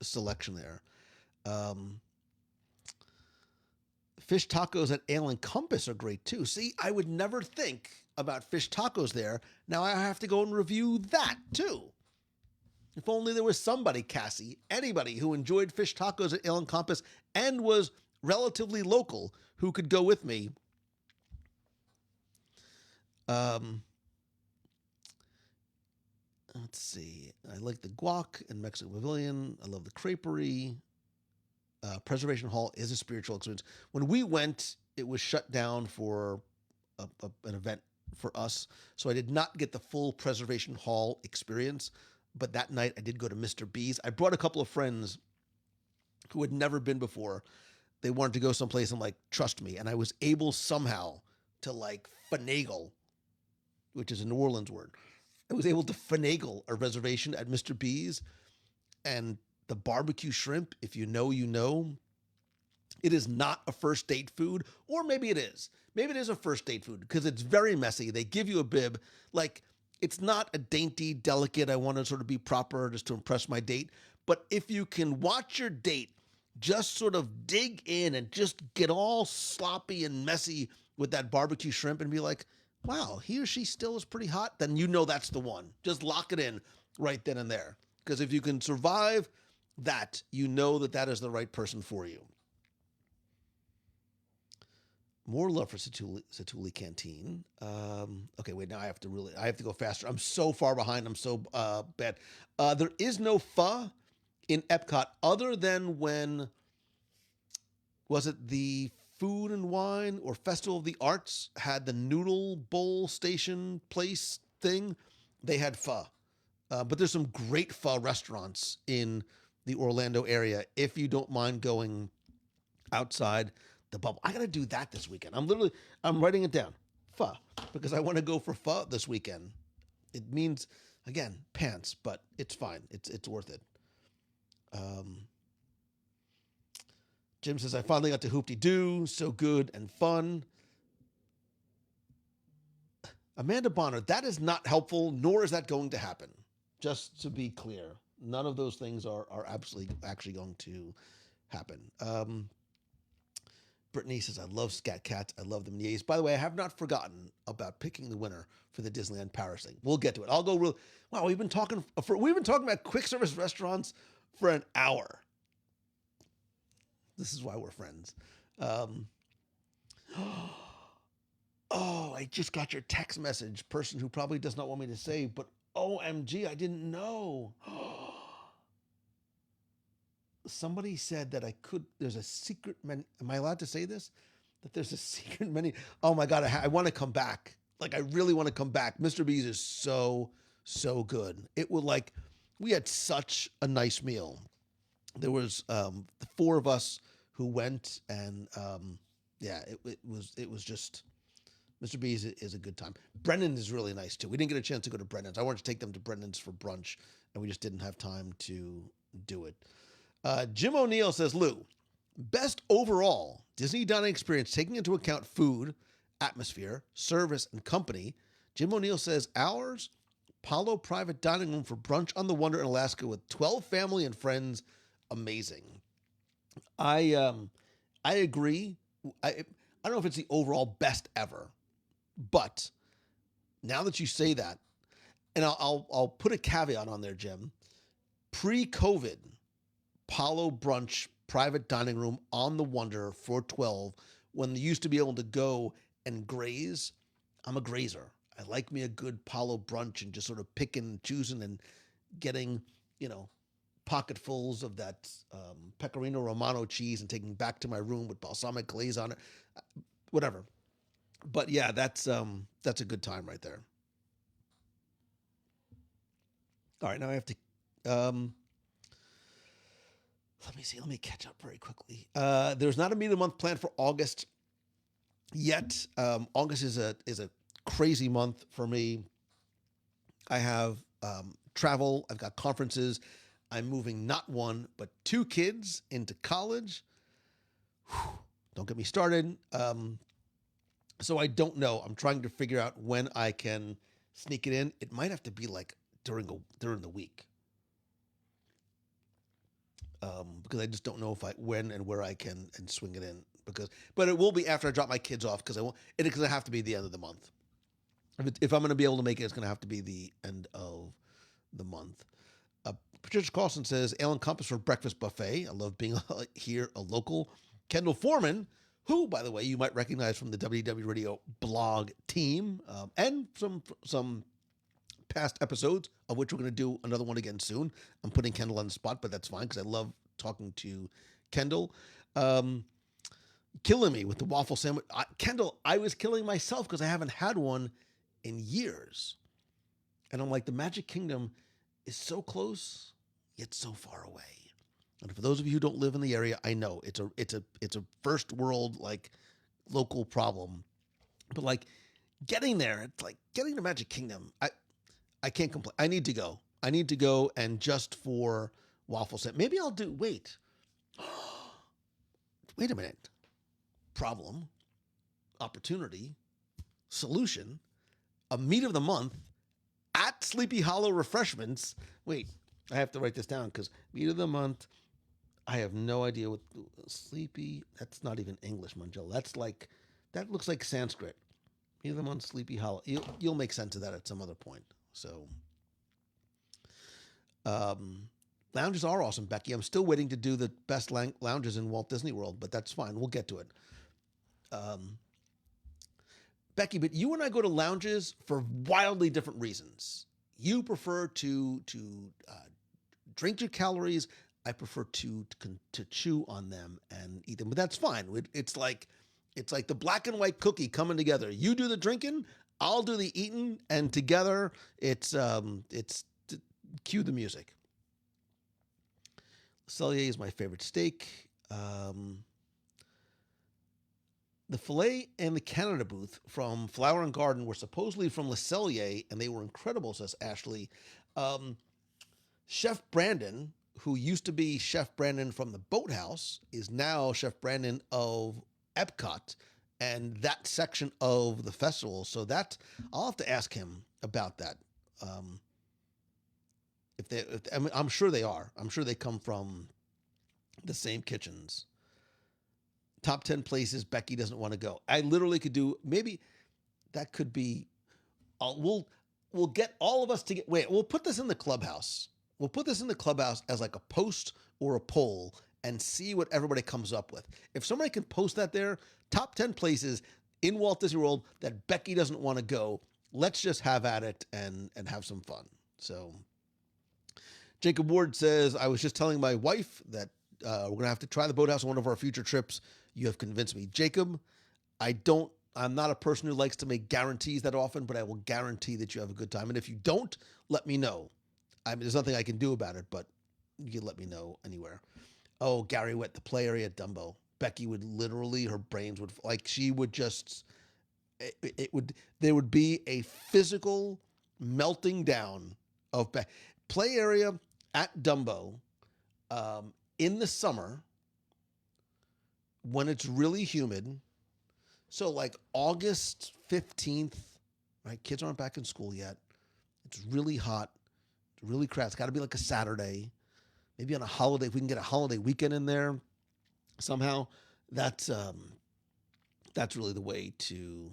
selection there. Fish tacos at Ale and Compass are great too. See, I would never think about fish tacos there. Now I have to go and review that too. If only there was somebody, Cassie, anybody who enjoyed fish tacos at Ale and Compass and was relatively local who could go with me. Let's see. I like the guac and Mexican Pavilion. I love the creperie. Preservation Hall is a spiritual experience. When we went, it was shut down for an event for us, so I did not get the full Preservation Hall experience. But that night, I did go to Mr. B's. I brought a couple of friends who had never been before. They wanted to go someplace. I'm like, trust me. And I was able somehow to like finagle, which is a New Orleans word. I was able to finagle a reservation at Mr. B's, and the barbecue shrimp, if you know, you know. It is not a first date food, or maybe it is. Maybe it is a first date food because it's very messy. They give you a bib. Like, it's not a dainty, delicate, I want to sort of be proper just to impress my date. But if you can watch your date just sort of dig in and just get all sloppy and messy with that barbecue shrimp and be like, wow, he or she still is pretty hot, then you know that's the one. Just lock it in right then and there. Because if you can survive that, you know that that is the right person for you. More love for Satuli Canteen. Okay, wait, now I have to go faster. I'm so far behind. I'm so bad. There is no pho in Epcot other than when, was it the Food and Wine or Festival of the Arts had the noodle bowl station place thing? They had pho. But there's some great pho restaurants in the Orlando area if you don't mind going outside the bubble. I got to do that this weekend. I'm writing it down. Pho. Because I want to go for pho this weekend. It means, again, pants, but it's fine. It's worth it. Jim says, I finally got to Hoop-de-Doo. So good and fun. Amanda Bonner, that is not helpful, nor is that going to happen. Just to be clear, none of those things are absolutely actually going to happen. Brittany says, I love Scat Cats. I love the beignets. By the way, I have not forgotten about picking the winner for the Disneyland Paris thing. We'll get to it. I'll go real. Wow, we've been talking about quick service restaurants for an hour. This is why we're friends. Oh, I just got your text message, person who probably does not want me to say, but OMG, I didn't know. Somebody said that there's a secret menu. Am I allowed to say this? That there's a secret menu. Oh my God, I want to come back. Like, I really want to come back. Mr. B's is so good. It was like, we had such a nice meal. There was the four of us who went, and it was just, Mr. B's is a good time. Brennan is really nice too. We didn't get a chance to go to Brennan's. I wanted to take them to Brennan's for brunch, and we just didn't have time to do it. Jim O'Neill says, Lou, best overall Disney dining experience taking into account food, atmosphere, service, and company. Jim O'Neill says, ours, Palo private dining room for brunch on the Wonder in Alaska with 12 family and friends. Amazing. I agree. I don't know if it's the overall best ever, but now that you say that, and I'll put a caveat on there, Jim. Pre-COVID, Palo brunch private dining room on the Wonder for 12, when they used to be able to go and graze. I'm a grazer. I like me a good Palo brunch and just sort of picking and choosing and getting, pocketfuls of that Pecorino Romano cheese and taking back to my room with balsamic glaze on it, whatever. But yeah, that's a good time right there. All right, now I have to. Let me see. Let me catch up very quickly. There's not a meet of the month planned for August yet. August is a crazy month for me. I have travel. I've got conferences. I'm moving not one, but two kids into college. Whew, don't get me started. So I don't know. I'm trying to figure out when I can sneak it in. It might have to be like during the week. Because I just don't know when and where I can and swing it in. But it will be after I drop my kids off because it's going to have to be the end of the month. If I'm going to be able to make it, it's going to have to be the end of the month. Patricia Carlson says, Ale and Compass for breakfast buffet. I love being here, a local. Kendall Foreman, who, by the way, you might recognize from the WW Radio blog team, and some past episodes, of which we're going to do another one again soon. I'm putting Kendall on the spot, but that's fine because I love talking to Kendall. Killing me with the waffle sandwich. Kendall, I was killing myself because I haven't had one in years. And I'm like, the Magic Kingdom is so close, yet so far away. And for those of you who don't live in the area, I know it's a first world, like, local problem. But like getting there, it's like getting to Magic Kingdom. I can't complain. I need to go. And just for waffle set. Maybe I'll do, wait a minute. Problem, opportunity, solution, a meet of the month at Sleepy Hollow Refreshments. Wait, I have to write this down because meet of the month, I have no idea what Sleepy, that's not even English, Manjel. That looks like Sanskrit. Meet of the month, Sleepy Hollow. You'll make sense of that at some other point. So, lounges are awesome, Becky. I'm still waiting to do the best lounges in Walt Disney World, but that's fine. We'll get to it. Becky, but you and I go to lounges for wildly different reasons. You prefer to drink your calories. I prefer to chew on them and eat them, but that's fine. It's like the black and white cookie coming together. You do the drinking, I'll do the eating, and together it's cue the music. Cellier is my favorite steak. The filet and the Canada booth from Flower and Garden were supposedly from Le Cellier, and they were incredible, says Ashley. Chef Brandon, who used to be Chef Brandon from the Boathouse, is now Chef Brandon of Epcot and that section of the festival. So that I'll have to ask him about that. I'm sure they are. I'm sure they come from the same kitchens. Top 10 places Becky doesn't want to go. I literally could do, maybe that could be, we'll get all of us to get, we'll put this in the clubhouse. We'll put this in the clubhouse as like a post or a poll and see what everybody comes up with. If somebody can post that there, top 10 places in Walt Disney World that Becky doesn't want to go, let's just have at it and have some fun. So Jacob Ward says, I was just telling my wife that we're going to have to try the Boathouse on one of our future trips. You have convinced me. Jacob, I'm not a person who likes to make guarantees that often, but I will guarantee that you have a good time. And if you don't, let me know. There's nothing I can do about it, but you can let me know anywhere. Oh, Gary Witt, the play area at Dumbo. Becky would literally, her brains would, like, she would just, there would be a physical melting down of play area at Dumbo in the summer when it's really humid. So like August 15th, right? Kids aren't back in school yet. It's really hot. It's really crowded. It's got to be like a Saturday, maybe on a holiday. If we can get a holiday weekend in there somehow, that's really the way to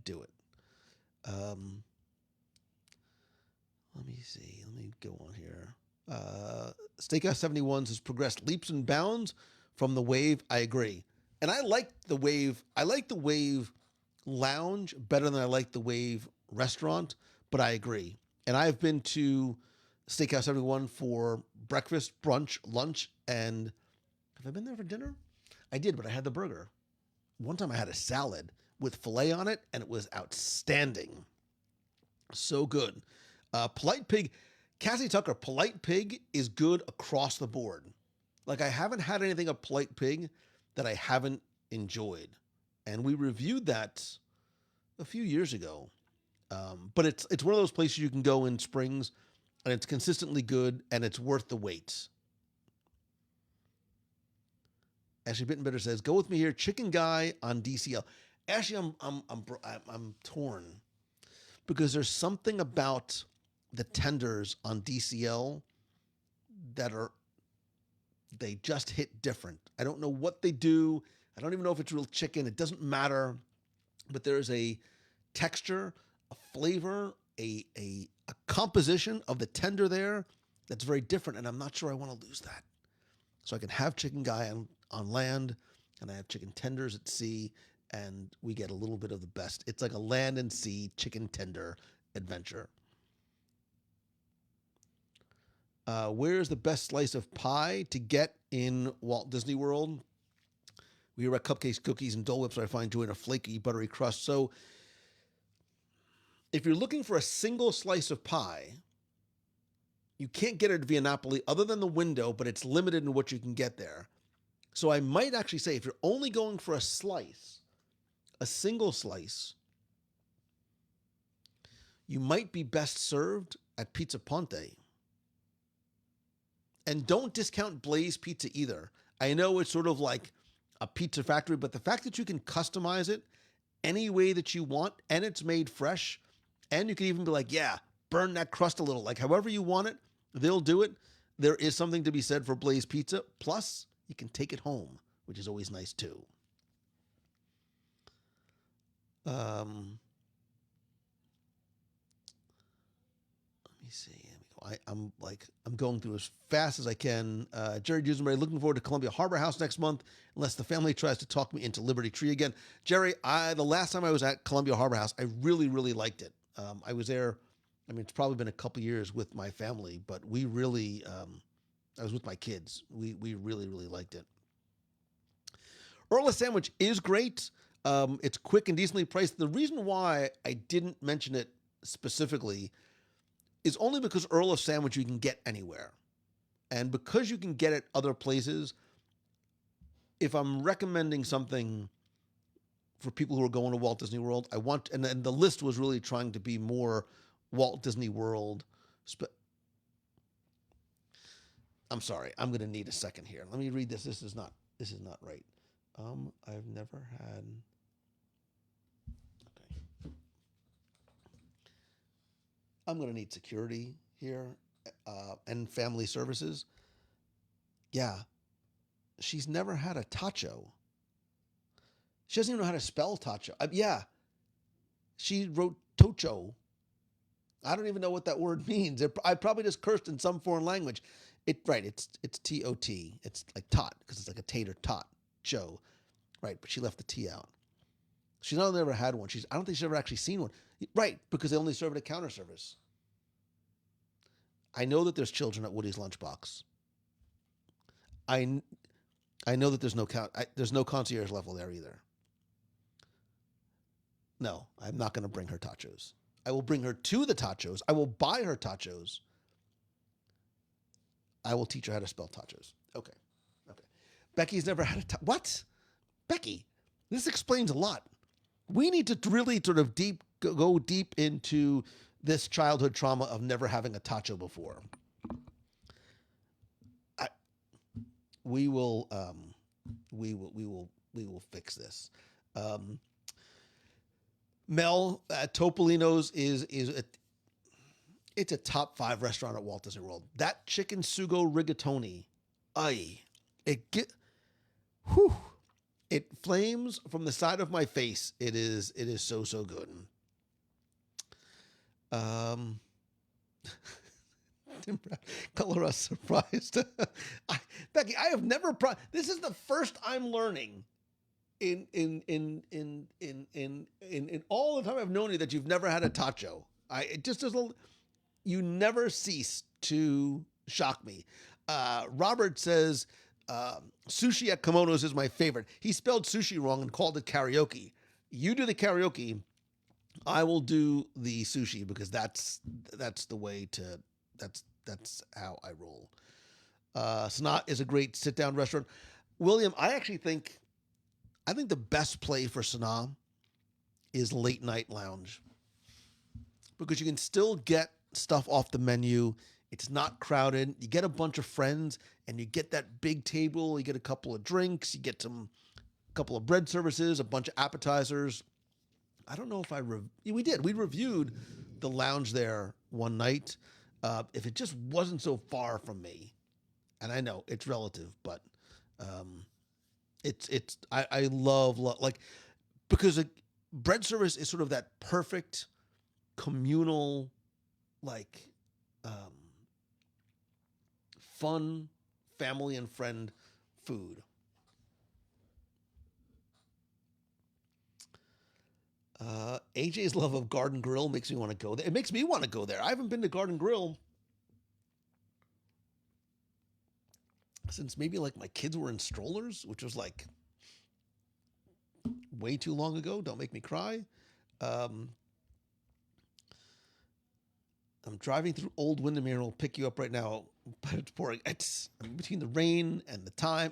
do it. Let me see. Let me go on here. Steakhouse 71 has progressed leaps and bounds from the Wave. I agree. And I like the Wave. I like the Wave Lounge better than I like the Wave Restaurant, but I agree. And I've been to Steakhouse 71 for breakfast, brunch, lunch, and have I been there for dinner? I did, but I had the burger. One time I had a salad with filet on it, and it was outstanding. So good. Polite Pig, Cassie Tucker, Polite Pig is good across the board. Like, I haven't had anything of Polite Pig that I haven't enjoyed. And we reviewed that a few years ago. But it's one of those places you can go in Springs, and it's consistently good, and it's worth the wait. Ashley Bittenbitter says, "Go with me here, Chicken Guy on DCL." Ashley, I'm torn because there's something about the tenders on DCL that they just hit different. I don't know what they do. I don't even know if it's real chicken. It doesn't matter. But there's a texture, a flavor, a composition of the tender there that's very different, and I'm not sure I want to lose that. So I can have chicken guy on land, and I have chicken tenders at sea, and we get a little bit of the best. It's like a land and sea chicken tender adventure. Where's the best slice of pie to get in Walt Disney World? We hear about cupcakes, cookies, and Dole Whips, but I find joy in a flaky, buttery crust. So if you're looking for a single slice of pie, you can't get it at Via Napoli other than the window, but it's limited in what you can get there. So I might actually say if you're only going for a slice, a single slice, you might be best served at Pizza Ponte. And don't discount Blaze Pizza either. I know it's sort of like a pizza factory, but the fact that you can customize it any way that you want, and it's made fresh, and you can even be like, yeah, burn that crust a little, like however you want it, they'll do it. There is something to be said for Blaze Pizza. Plus, you can take it home, which is always nice too. Let me see. I'm going through as fast as I can. Jerry Dusenberry, looking forward to Columbia Harbor House next month, unless the family tries to talk me into Liberty Tree again. Jerry, the last time I was at Columbia Harbor House, I really, really liked it. I was there. I mean, it's probably been a couple years with my family, but we really, I was with my kids. We really, really liked it. Earl's Sandwich is great. It's quick and decently priced. The reason why I didn't mention it specifically is only because Earl's Sandwich you can get anywhere. And because you can get it other places, if I'm recommending something for people who are going to Walt Disney World, I want, and the list was really trying to be more Walt Disney World. I'm sorry, I'm going to need a second here. Let me read this. This is not right. I've never had. I'm going to need security here and family services. Yeah. She's never had a tacho. She doesn't even know how to spell tacho. Yeah. She wrote tocho. I don't even know what that word means. I probably just cursed in some foreign language. It's T-O-T. It's like tot because it's like a tater tot. Cho. Right, but she left the T out. She's not only ever had one. I don't think she's ever actually seen one. Right, because they only serve it at counter service. I know that there's children at Woody's Lunchbox. I know that there's no concierge level there either. No, I'm not going to bring her tachos. I will bring her to the tachos. I will buy her tachos. I will teach her how to spell tachos. Okay. Becky's never had a what? Becky, this explains a lot. We need to really sort of go deep into this childhood trauma of never having a tacho before. We will fix this. Mel at Topolino's it's a top 5 restaurant at Walt Disney World. That chicken sugo rigatoni, it flames from the side of my face. It is so good. Color us surprised. Becky, I have never. This is the first I'm learning in all the time I've known you that you've never had a tacho. It just doesn't. You never cease to shock me. Robert says sushi at Kimonos is my favorite. He spelled sushi wrong and called it karaoke. You do the karaoke. I will do the sushi because that's the way to. That's how I roll. Sanaa is a great sit-down restaurant. William, I think the best play for Sanaa is late night lounge because you can still get stuff off the menu. It's not crowded. You get a bunch of friends and you get that big table. You get a couple of drinks. You get a couple of bread services, a bunch of appetizers. I don't know if we did. We reviewed the lounge there one night. If it just wasn't so far from me, and I know it's relative, but I love like because bread service is sort of that perfect communal like fun family and friend food. AJ's love of Garden Grill makes me want to go there. It makes me want to go there. I haven't been to Garden Grill since maybe like my kids were in strollers, which was like way too long ago. Don't make me cry. I'm driving through Old Windermere and I'll pick you up right now, but it's pouring. It's between the rain and the time.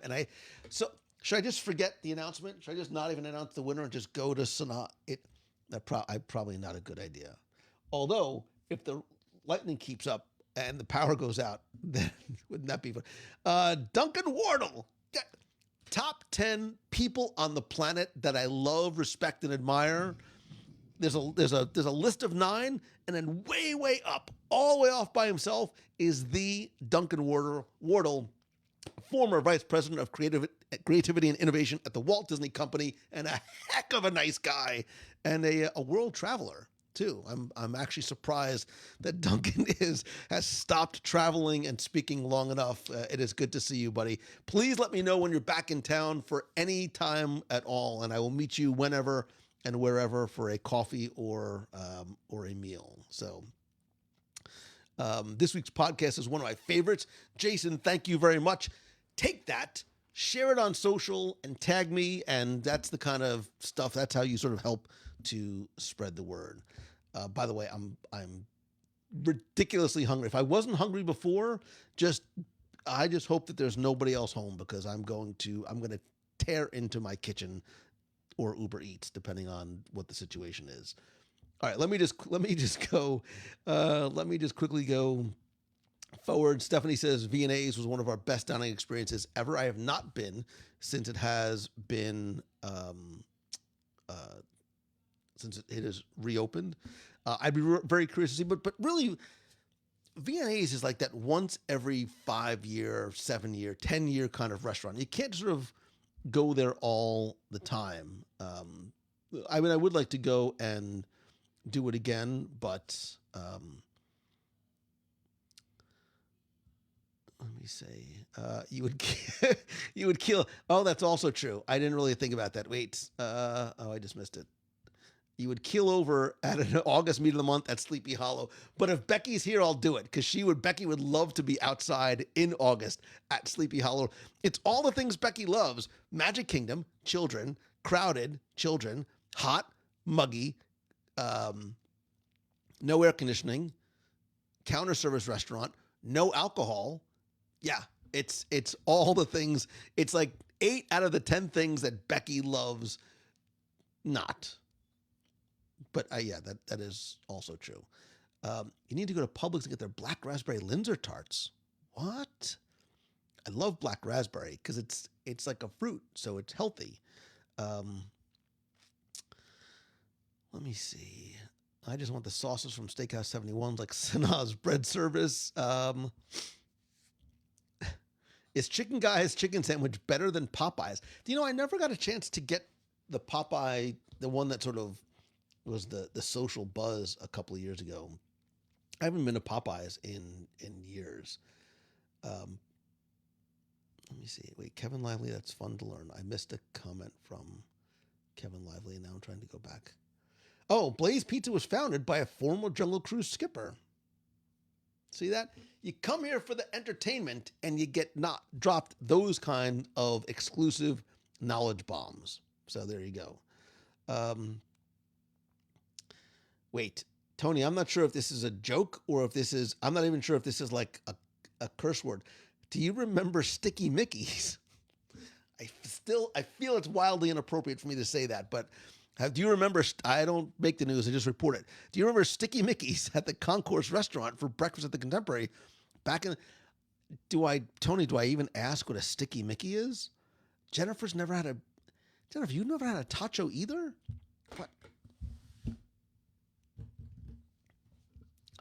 So should I just forget the announcement? Should I just not even announce the winner and just go to Sanaa? Probably not a good idea. Although, if the lightning keeps up and the power goes out, then wouldn't that be fun? Duncan Wardle, top 10 people on the planet that I love, respect, and admire. There's a list of 9, and then way up, all the way off by himself, is the Duncan Wardle, former vice president of creativity and innovation at the Walt Disney Company, and a heck of a nice guy, and a world traveler too. I'm actually surprised that Duncan has stopped traveling and speaking long enough. It is good to see you, buddy. Please let me know when you're back in town for any time at all, and I will meet you whenever and wherever for a coffee or a meal. So this week's podcast is one of my favorites. Jason, thank you very much. Take that, share it on social, and tag me. And that's the kind of stuff. That's how you sort of help to spread the word. By the way, I'm ridiculously hungry. If I wasn't hungry before, I just hope that there's nobody else home, because I'm going to tear into my kitchen or Uber Eats, depending on what the situation is. All right, let me just quickly go forward. Stephanie says V&A's was one of our best dining experiences ever. I have not been since it has been since it has reopened. I'd be very curious to see, but really, V&A's is like that once every 5-year, 7-year, 10-year kind of restaurant. You can't sort of go there all the time. I mean, I would like to go and do it again, but let me say, you would kill. Oh, that's also true. I didn't really think about that. Wait, I just missed it. You would keel over at an August meet of the month at Sleepy Hollow. But if Becky's here, I'll do it, because Becky would love to be outside in August at Sleepy Hollow. It's all the things Becky loves: Magic Kingdom, children, crowded, children, hot, muggy, no air conditioning, counter service restaurant, no alcohol. Yeah, it's all the things. It's like 8 out of the 10 things that Becky loves not. But yeah, that is also true. You need to go to Publix and get their black raspberry Linzer tarts. What? I love black raspberry because it's like a fruit, so it's healthy. Let me see. I just want the sauces from Steakhouse 71, like Sanaa's bread service. Is Chicken Guy's chicken sandwich better than Popeye's? Do you know, I never got a chance to get the Popeye, the one that sort of was the social buzz a couple of years ago. I haven't been to Popeyes in years. Let me see. Wait, Kevin Lively, that's fun to learn. I missed a comment from Kevin Lively, and now I'm trying to go back. Oh, Blaze Pizza was founded by a former Jungle Cruise skipper. See that? You come here for the entertainment, and you get not dropped those kind of exclusive knowledge bombs. So there you go. Wait, Tony, I'm not sure if this is a joke or if this is, I'm not even sure if this is like a curse word. Do you remember Sticky Mickeys? I feel it's wildly inappropriate for me to say that, but do you remember, I don't make the news, I just report it. Do you remember Sticky Mickeys at the Concourse restaurant for breakfast at the Contemporary back in, Tony, do I even ask what a Sticky Mickey is? Jennifer, you've never had a tacho either? What?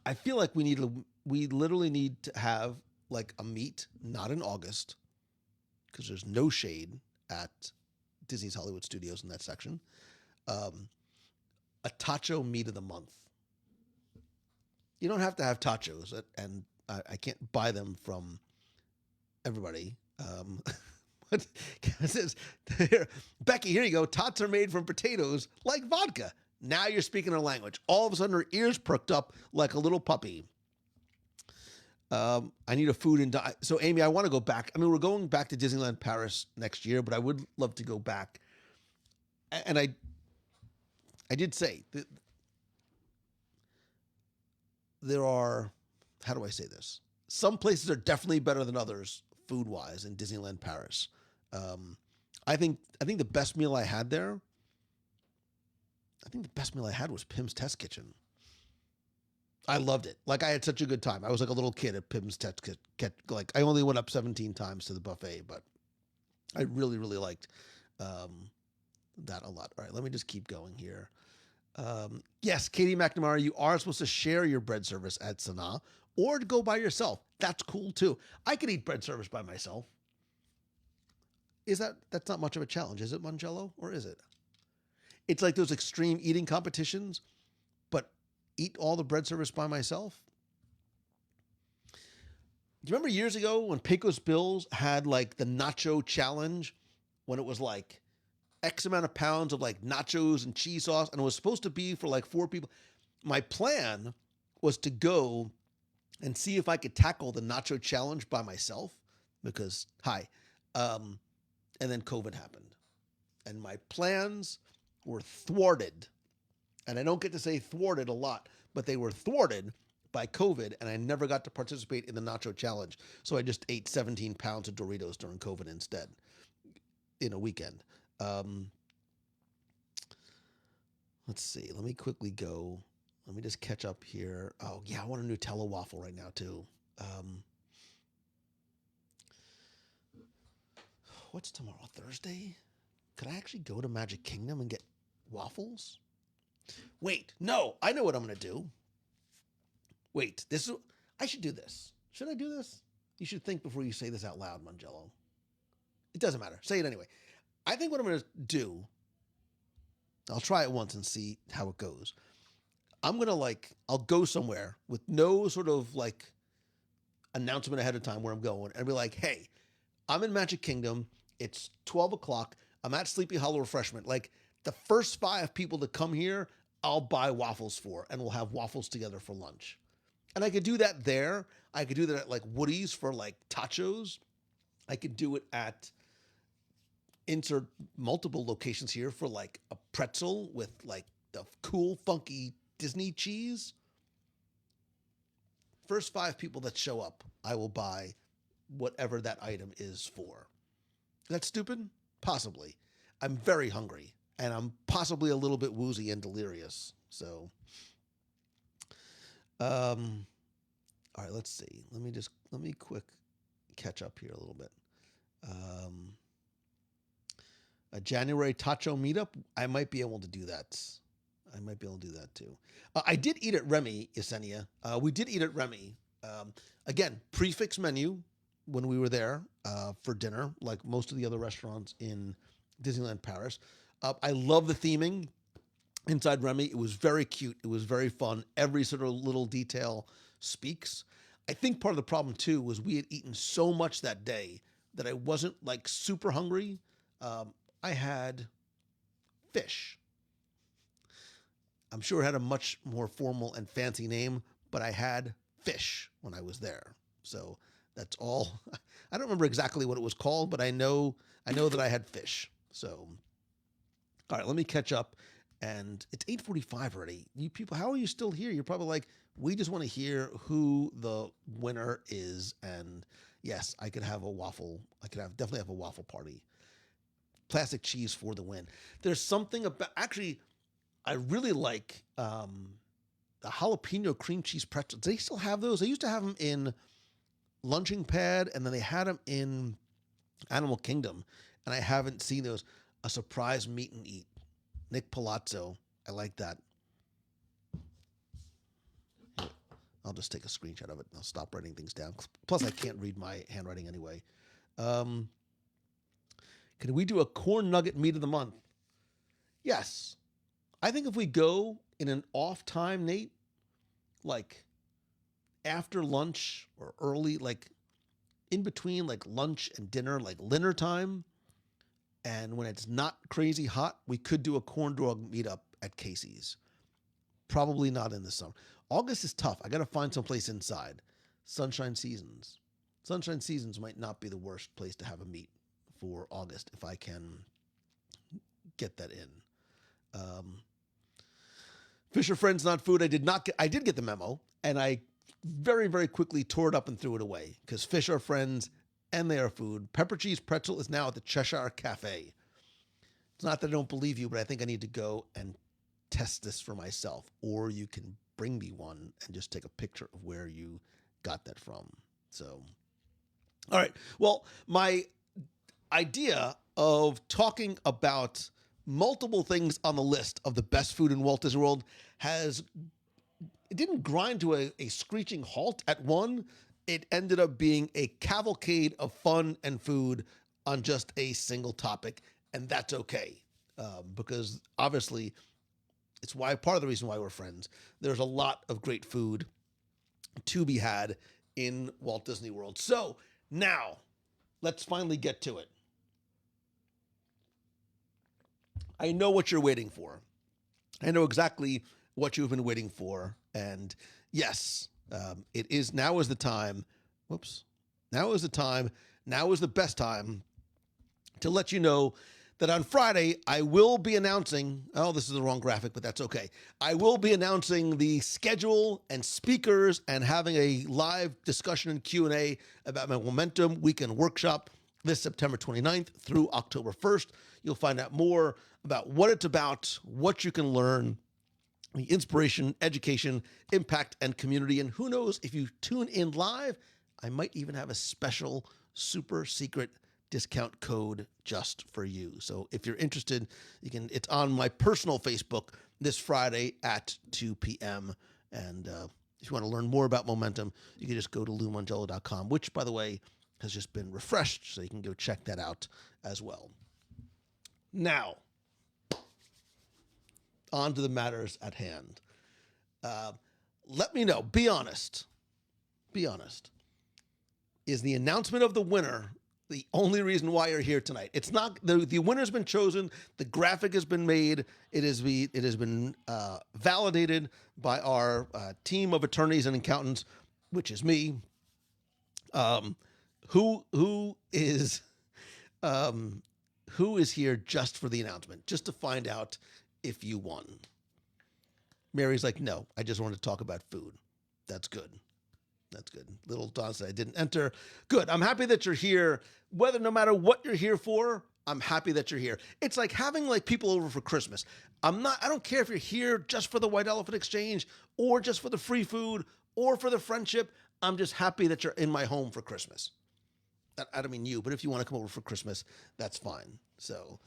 I feel like we literally need to have like a meet, not in August, because there's no shade at Disney's Hollywood Studios in that section. A tacho meet of the month. You don't have to have tachos, and I can't buy them from everybody. But it says, here, Becky, here you go. Tots are made from potatoes like vodka. Now you're speaking our language. All of a sudden, her ears perked up like a little puppy. I need a food and diet. So, Amy, I want to go back. I mean, we're going back to Disneyland Paris next year, but I would love to go back. And I did say that there are, how do I say this? Some places are definitely better than others, food wise, in Disneyland Paris. I think the best meal I had there. I think the best meal I had was Pim's Test Kitchen. I loved it. Like, I had such a good time. I was like a little kid at Pim's Test Kitchen. Like, I only went up 17 times to the buffet, but I really, really liked that a lot. All right, let me just keep going here. Yes, Katie McNamara, you are supposed to share your bread service at Sanaa or to go by yourself. That's cool too. I could eat bread service by myself. That's not much of a challenge, is it, Mangello? Or is it? It's like those extreme eating competitions, but eat all the bread service by myself. Do you remember years ago when Pecos Bills had like the nacho challenge, when it was like X amount of pounds of like nachos and cheese sauce, and it was supposed to be for like 4 people? My plan was to go and see if I could tackle the nacho challenge by myself because, and then COVID happened. And my plans were thwarted. And I don't get to say thwarted a lot, but they were thwarted by COVID, and I never got to participate in the nacho challenge. So I just ate 17 pounds of Doritos during COVID instead in a weekend. Let's see. Let me quickly go. Let me just catch up here. Oh, yeah, I want a Nutella waffle right now, too. What's tomorrow? Thursday? Could I actually go to Magic Kingdom and get waffles? Wait, no, I know what I'm going to do. Wait, I should do this. Should I do this? You should think before you say this out loud, Mangello. It doesn't matter. Say it anyway. I think what I'm going to do, I'll try it once and see how it goes. I'm going to I'll go somewhere with no sort of announcement ahead of time where I'm going and be like, hey, I'm in Magic Kingdom. It's 12 o'clock. I'm at Sleepy Hollow Refreshment. Like, the first 5 people that come here, I'll buy waffles for, and we'll have waffles together for lunch. And I could do that there. I could do that at Woody's for tachos. I could do it at insert multiple locations here for a pretzel with the cool, funky Disney cheese. First 5 people that show up, I will buy whatever that item is for. Is that stupid? Possibly. I'm very hungry, and I'm possibly a little bit woozy and delirious. So, all right, let's see. Let me quick catch up here a little bit. A January tacho meetup, I might be able to do that. I might be able to do that too. I did eat at Remy, Yesenia. We did eat at Remy. Again, prefix menu when we were there for dinner, like most of the other restaurants in Disneyland Paris. I love the theming inside Remy. It was very cute. It was very fun. Every sort of little detail speaks. I think part of the problem too was we had eaten so much that day that I wasn't super hungry. I had fish. I'm sure it had a much more formal and fancy name, but I had fish when I was there. So that's all. I don't remember exactly what it was called, but I know that I had fish. So, all right, let me catch up. And it's 8:45 already. You people, how are you still here? You're probably like, we just want to hear who the winner is. And yes, I could have a waffle. Definitely have a waffle party. Plastic cheese for the win. There's something about, actually, I really like the jalapeno cream cheese pretzels. Do they still have those? They used to have them in Lunching Pad, and then they had them in Animal Kingdom, and I haven't seen those. A surprise meet and eat. Nick Palazzo. I like that. I'll just take a screenshot of it, and I'll stop writing things down. Plus, I can't read my handwriting anyway. Can we do a corn nugget meat of the month? Yes. I think if we go in an off time, Nate, after lunch or early, in between like lunch and dinner, like dinner time, and when it's not crazy hot, we could do a corn dog meetup at Casey's. Probably not in the summer. August is tough. I got to find someplace inside. Sunshine Seasons. Sunshine Seasons might not be the worst place to have a meet for August if I can get that in. Fisher Friends Not Food. I did get the memo, and I very, very quickly tore it up and threw it away because fish are friends and they are food. Pepper cheese pretzel is now at the Cheshire Cafe. It's not that I don't believe you, but I think I need to go and test this for myself, or you can bring me one and just take a picture of where you got that from. So, all right. Well, my idea of talking about multiple things on the list of the best food in Walt Disney World it didn't grind to a screeching halt at one. It ended up being a cavalcade of fun and food on just a single topic, and that's okay, because obviously it's part of the reason why we're friends. There's a lot of great food to be had in Walt Disney World. So now let's finally get to it. I know what you're waiting for. I know exactly what you've been waiting for. And yes, now is the time. Now is the best time to let you know that on Friday, I will be announcing, this is the wrong graphic, but that's okay. I will be announcing the schedule and speakers and having a live discussion and Q&A about my Momentum Weekend Workshop this September 29th through October 1st. You'll find out more about what it's about, what you can learn, the inspiration, education, impact, and community. And who knows, if you tune in live, I might even have a special super secret discount code just for you. So if you're interested, it's on my personal Facebook this Friday at 2 p.m. And if you want to learn more about Momentum, you can just go to LouMongello.com, which, by the way, has just been refreshed, so you can go check that out as well. Now, on to the matters at hand. Let me know, be honest. Is the announcement of the winner the only reason why you're here tonight? It's not. The winner's been chosen. The graphic has been made. It has been validated by our team of attorneys and accountants, which is me. Who is here just for the announcement, just to find out if you won? Mary's like, no, I just wanted to talk about food. That's good. Little Don said I didn't enter. Good. I'm happy that you're here. No matter what you're here for, I'm happy that you're here. It's like having people over for Christmas. I don't care if you're here just for the White Elephant Exchange or just for the free food or for the friendship. I'm just happy that you're in my home for Christmas. I don't mean you, but if you want to come over for Christmas, that's fine. So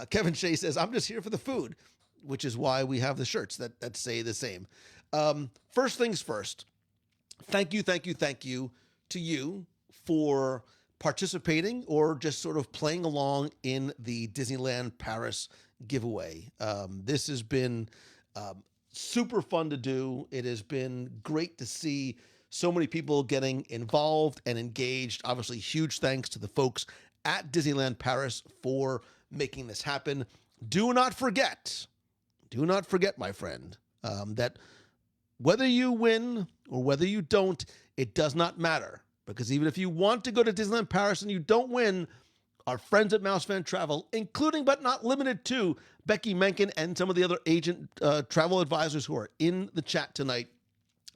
Kevin Shea says, I'm just here for the food, which is why we have the shirts that say the same. First things first. Thank you to you for participating or just sort of playing along in the Disneyland Paris giveaway. This has been super fun to do. It has been great to see so many people getting involved and engaged. Obviously, huge thanks to the folks at Disneyland Paris for making this happen. Do not forget, my friend, that whether you win or whether you don't, it does not matter. Because even if you want to go to Disneyland Paris and you don't win, our friends at Mouse Fan Travel, including but not limited to Becky Menken and some of the other agent travel advisors who are in the chat tonight,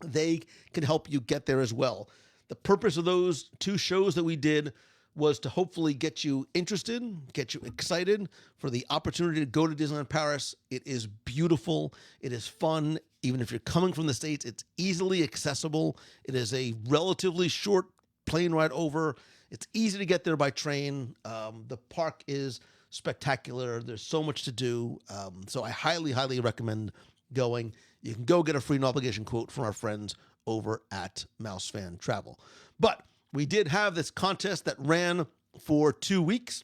they can help you get there as well. The purpose of those two shows that we did was to hopefully get you interested, get you excited for the opportunity to go to Disneyland Paris. It is beautiful. It is fun. Even if you're coming from the States, it's easily accessible. It is a relatively short plane ride over. It's easy to get there by train. The park is spectacular. There's so much to do. So I highly, highly recommend going. You can go get a free no obligation quote from our friends over at Mouse Fan Travel. But we did have this contest that ran for 2 weeks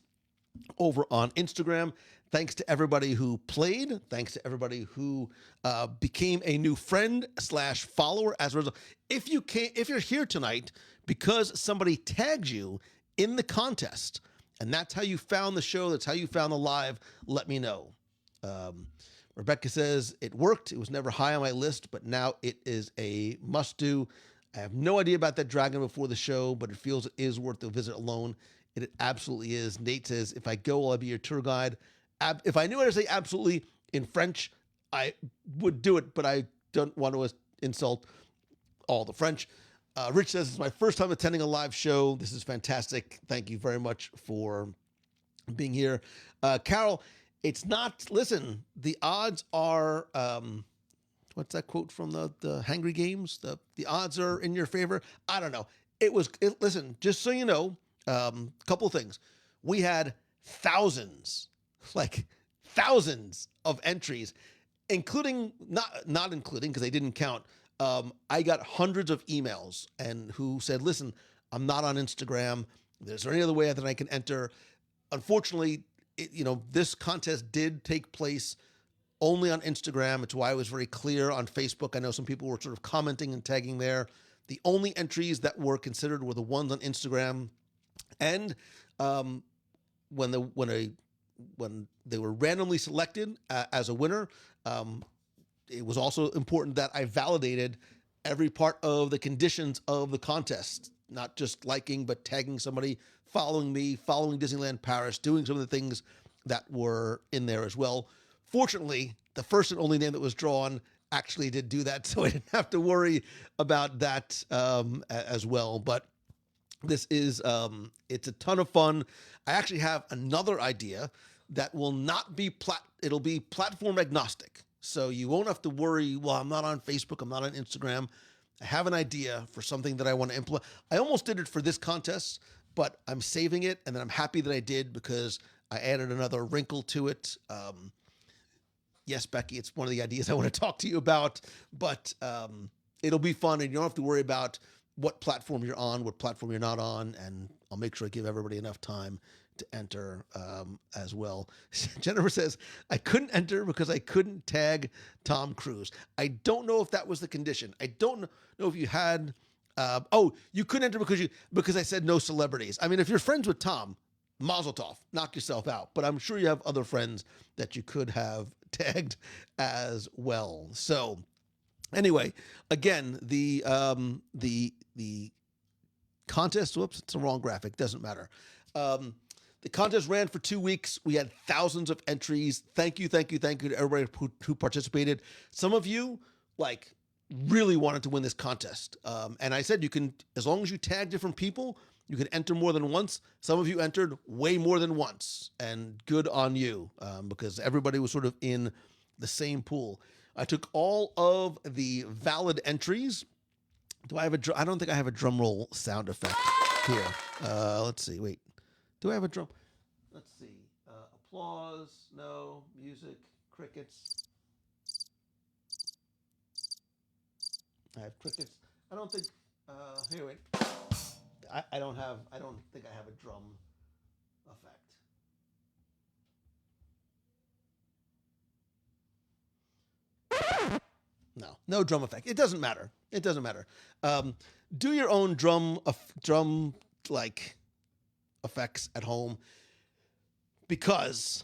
over on Instagram. Thanks to everybody who played. Thanks to everybody who became a new friend / follower as a result. If you're here tonight, because somebody tagged you in the contest. And that's how you found the show. That's how you found the live. Let me know. Rebecca says, it worked. It was never high on my list, but now it is a must-do. I have no idea about that dragon before the show, but it feels it is worth the visit alone. It absolutely is. Nate says, if I go, I'll be your tour guide. If I knew how to say absolutely in French, I would do it, but I don't want to insult all the French. Rich says, it's my first time attending a live show. This is fantastic. Thank you very much for being here. Carol, it's not, listen, the odds are, what's that quote from the Hangry Games? The odds are in your favor. I don't know. Listen, just so you know, couple things. We had thousands of entries, including, not including, because they didn't count. I got hundreds of emails and who said, listen, I'm not on Instagram. Is there any other way that I can enter? Unfortunately, this contest did take place only on Instagram. It's why I was very clear on Facebook. I know some people were sort of commenting and tagging there. The only entries that were considered were the ones on Instagram. And when they were randomly selected as a winner, it was also important that I validated every part of the conditions of the contest, not just liking, but tagging somebody, following me, following Disneyland Paris, doing some of the things that were in there as well. Fortunately, the first and only name that was drawn actually did do that, so I didn't have to worry about that as well. But this is, it's a ton of fun. I actually have another idea that will not be it'll be platform agnostic. So you won't have to worry, well, I'm not on Facebook, I'm not on Instagram. I have an idea for something that I want to implement. I almost did it for this contest, but I'm saving it, and then I'm happy that I did because I added another wrinkle to it. Yes, Becky, it's one of the ideas I want to talk to you about, but it'll be fun, and you don't have to worry about what platform you're on, what platform you're not on, and I'll make sure I give everybody enough time to enter as well. Jennifer says, I couldn't enter because I couldn't tag Tom Cruise. I don't know if that was the condition. I don't know if you had, you couldn't enter because I said no celebrities. I mean, if you're friends with Tom, mazel tov, knock yourself out. But I'm sure you have other friends that you could have tagged as well. So anyway, again, the contest, whoops, it's the wrong graphic, doesn't matter. The contest ran for 2 weeks. We had thousands of entries. Thank you to everybody who participated. Some of you, really wanted to win this contest. And I said you can, as long as you tag different people, you can enter more than once. Some of you entered way more than once, and good on you, because everybody was sort of in the same pool. I took all of the valid entries. Do I have I don't think I have a drum roll sound effect here. Let's see. Wait. Do I have a drum? Let's see. Applause. No. Music. Crickets. I have crickets. I don't think. Here, wait. I don't think I have a drum effect. No drum effect. It doesn't matter. Do your own drum effects at home, because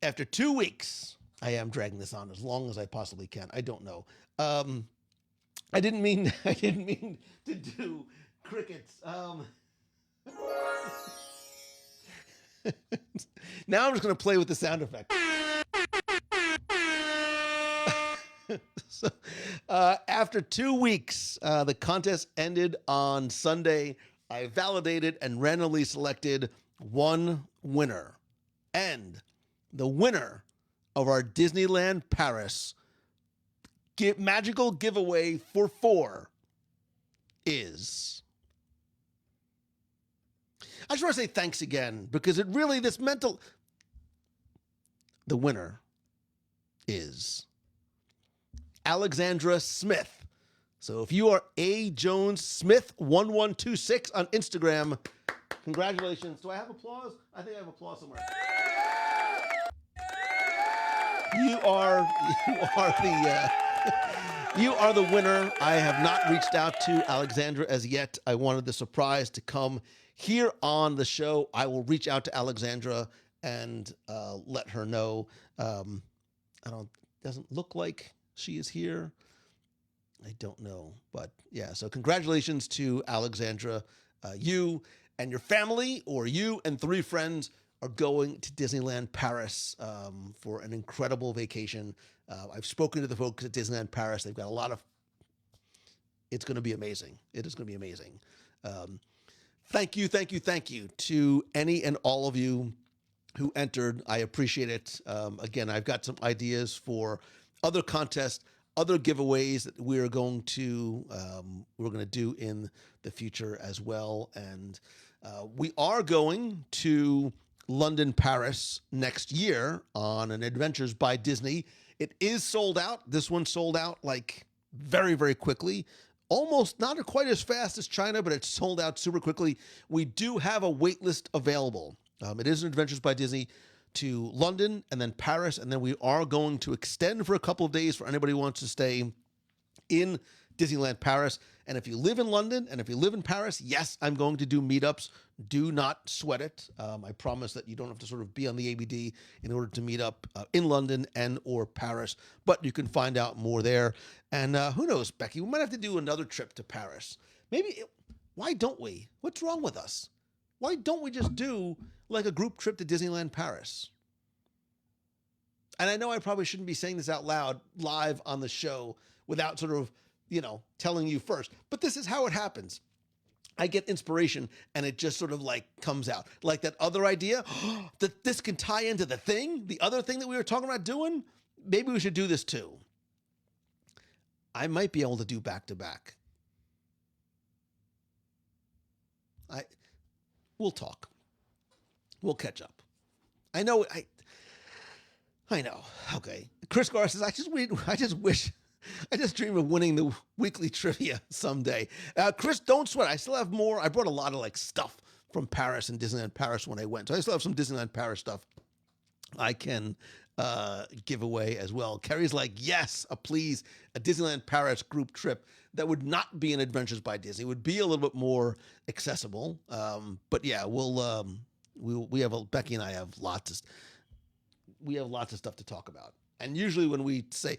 after 2 weeks, I am dragging this on as long as I possibly can. I don't know. I didn't mean to do crickets. Now I'm just going to play with the sound effect. So, after 2 weeks, the contest ended on Sunday. I validated and randomly selected one winner. And the winner of our Disneyland Paris magical giveaway for 4 is... I just want to say thanks again, because it really, the winner is Alexandra Smith. So if you are A. Jones Smith 1126 on Instagram, congratulations. Do I have applause? I think I have applause somewhere. You are You are the winner. I have not reached out to Alexandra as yet. I wanted the surprise to come here on the show. I will reach out to Alexandra and let her know. I don't. Doesn't look like she is here. I don't know, but yeah. So congratulations to Alexandra. You and your family, or you and 3 friends, are going to Disneyland Paris for an incredible vacation. I've spoken to the folks at Disneyland Paris. They've got a lot of. It's going to be amazing. It is going to be amazing. Thank you to any and all of you who entered. I appreciate it. Again, I've got some ideas for other contests, other giveaways that we're going to do in the future as well. And we are going to London, Paris next year on an Adventures by Disney. It is sold out. This one sold out like very, very quickly. Almost not quite as fast as China, but it's sold out super quickly. We do have a wait list available. It is an Adventures by Disney to London and then Paris, and then we are going to extend for a couple of days for anybody who wants to stay in Disneyland Paris. And if you live in London and if you live in Paris, yes, I'm going to do meetups. Do not sweat it. I promise that you don't have to sort of be on the ABD in order to meet up in London and or Paris, but you can find out more there. And who knows, Becky, we might have to do another trip to Paris. Why don't we? What's wrong with us? Why don't we just do like a group trip to Disneyland Paris? And I know I probably shouldn't be saying this out loud live on the show without sort of, telling you first, but this is how it happens. I get inspiration and it just sort of like comes out. Like that other idea that this can tie into the other thing that we were talking about doing. Maybe we should do this too. I might be able to do back to back. We'll talk. We'll catch up. I know. Okay. Chris Garr says, I just dream of winning the weekly trivia someday. Chris, don't sweat. I still have more. I brought a lot of like stuff from Paris and Disneyland Paris when I went. So I still have some Disneyland Paris stuff I can give away as well. Carrie's like, yes, please, a Disneyland Paris group trip that would not be an Adventures by Disney. It would be a little bit more accessible. But yeah, Becky and I have lots of stuff to talk about. And usually when we say,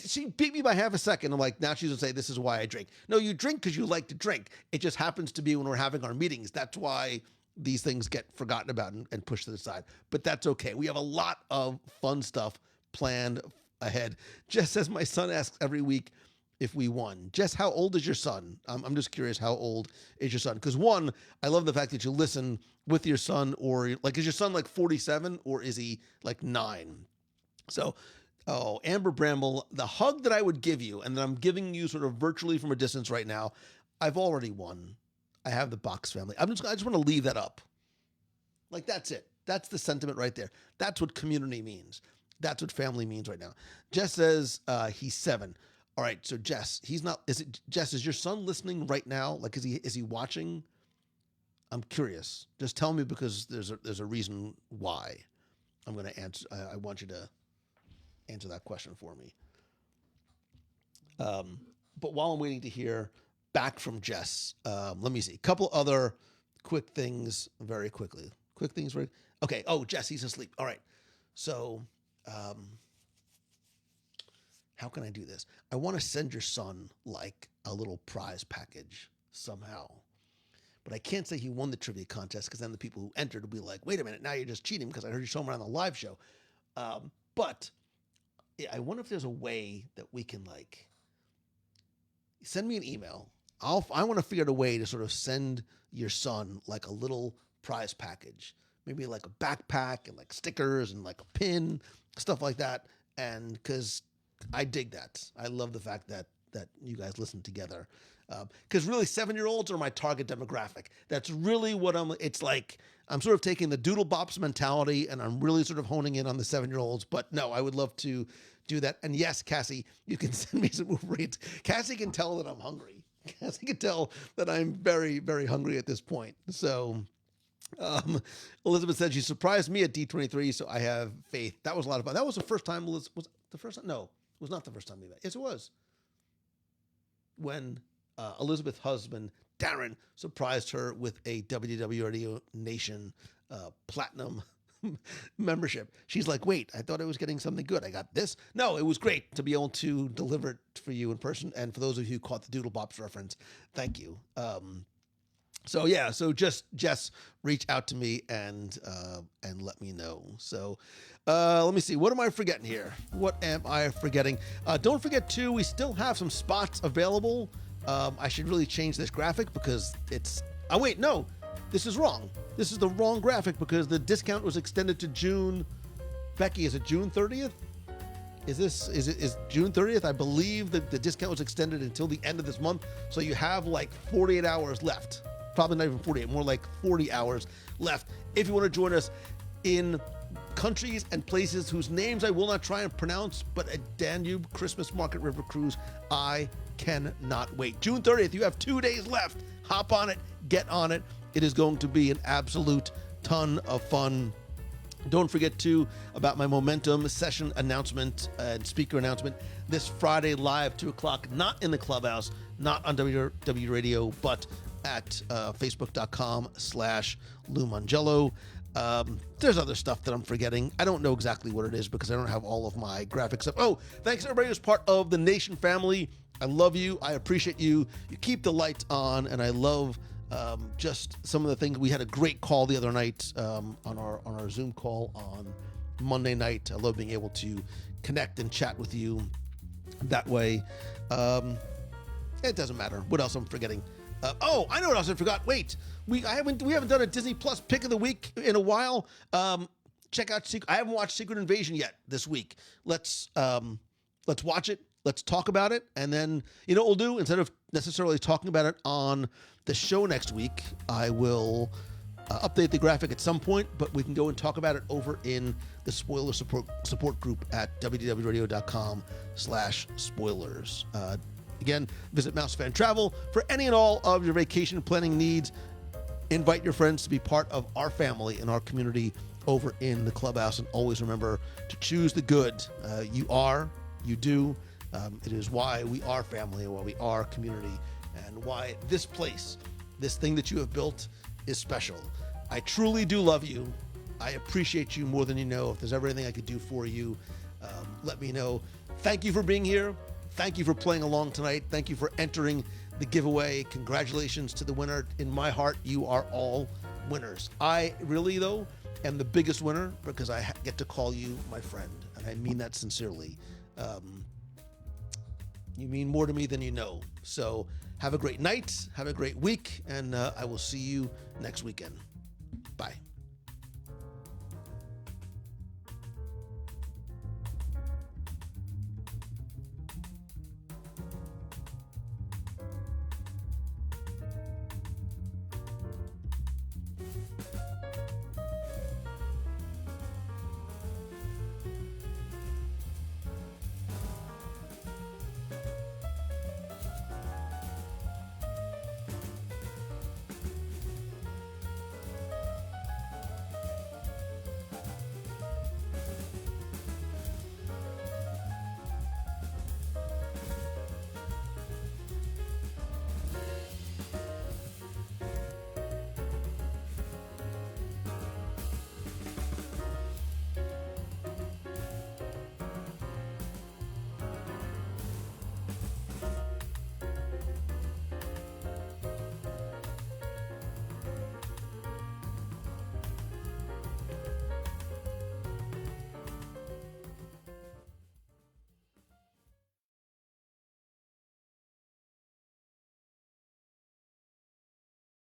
she beat me by half a second. I'm like, now she's gonna say, this is why I drink. No, you drink because you like to drink. It just happens to be when we're having our meetings. That's why these things get forgotten about and pushed to the side. But that's okay. We have a lot of fun stuff planned ahead. Jess says, my son asks every week if we won. Jess, how old is your son? I'm just curious, how old is your son? Because one, I love the fact that you listen with your son, or like, is your son like 47 or is he like 9? So, Amber Bramble, the hug that I would give you, and that I'm giving you sort of virtually from a distance right now, I've already won. I have the Box family. I just want to leave that up. Like, that's it. That's the sentiment right there. That's what community means. That's what family means right now. Jess says he's 7. All right, so Jess, Jess, is your son listening right now? Like, is he watching? I'm curious. Just tell me, because there's a reason why. I'm going to answer. I want you to answer that question for me. But while I'm waiting to hear back from Jess, let me see. A couple other quick things very quickly. Okay. Oh, Jess, he's asleep. All right. So, how can I do this? I want to send your son like a little prize package somehow. But I can't say he won the trivia contest, because then the people who entered will be like, wait a minute, now you're just cheating because I heard you somewhere on the live show. But I wonder if there's a way that we can like send me an email. I want to figure out a way to sort of send your son like a little prize package, maybe like a backpack and like stickers and like a pin, stuff like that. And because I dig that. I love the fact that you guys listen together. Because really, 7-year-olds are my target demographic. That's really what it's like. I'm sort of taking the doodle bops mentality and I'm really sort of honing in on the 7-year-olds. But no, I would love to do that. And yes, Cassie, you can send me some Uber Eats. Cassie can tell that I'm hungry. Cassie can tell that I'm very, very hungry at this point. So Elizabeth said she surprised me at D23, so I have faith. That was a lot of fun. That was the first time, was the first time? No, it was not the first time we met. Yes, it was. when Elizabeth's husband, Darren, surprised her with a WDW Radio Nation Platinum membership. She's like, wait, I thought I was getting something good. I got this. No, it was great to be able to deliver it for you in person. And for those of you who caught the Doodle Bops reference, thank you. So just Jess, reach out to me and let me know. So let me see. What am I forgetting here? What am I forgetting? Don't forget too, we still have some spots available. I should really change this graphic because it's. Oh wait, no, this is wrong. This is the wrong graphic because the discount was extended to June. Becky, is it June 30th? Is June 30th? I believe that the discount was extended until the end of this month. So you have like 48 hours left. Probably not even 48, more like 40 hours left. If you want to join us in countries and places whose names I will not try and pronounce, but a Danube Christmas Market River Cruise, I cannot wait. June 30th, you have 2 days left. Hop on it, get on it. It is going to be an absolute ton of fun. Don't forget too about my Momentum session announcement and speaker announcement this Friday live, 2 o'clock, not in the clubhouse, not on WW Radio, but at facebook.com/Lou Mangello. There's other stuff that I'm forgetting. I don't know exactly what it is because I don't have all of my graphics up. Oh, thanks everybody who's part of the Nation family. I love you. I appreciate you. You keep the lights on, and I love just some of the things. We had a great call the other night on our Zoom call on Monday night. I love being able to connect and chat with you that way. It doesn't matter what else I'm forgetting. I know what else I forgot. Wait, we haven't done a Disney Plus pick of the week in a while. Check out I haven't watched Secret Invasion yet this week. Let's watch it. Let's talk about it, and then you know what we'll do, instead of necessarily talking about it on the show next week, I will update the graphic at some point, but we can go and talk about it over in the spoiler support group at www.radio.com/spoilers. Again, visit Mousefan Travel for any and all of your vacation planning needs. Invite your friends to be part of our family and our community over in the clubhouse, and always remember to choose the good. You do. It is why we are family and why we are community, and why this place, this thing that you have built, is special. I truly do love you. I appreciate you more than you know. If there's ever anything I could do for you, let me know. Thank you for being here. Thank you for playing along tonight. Thank you for entering the giveaway. Congratulations to the winner. In my heart, you are all winners. I really, though, am the biggest winner because I get to call you my friend, and I mean that sincerely. You mean more to me than you know. So have a great night, have a great week, and I will see you next weekend. Bye.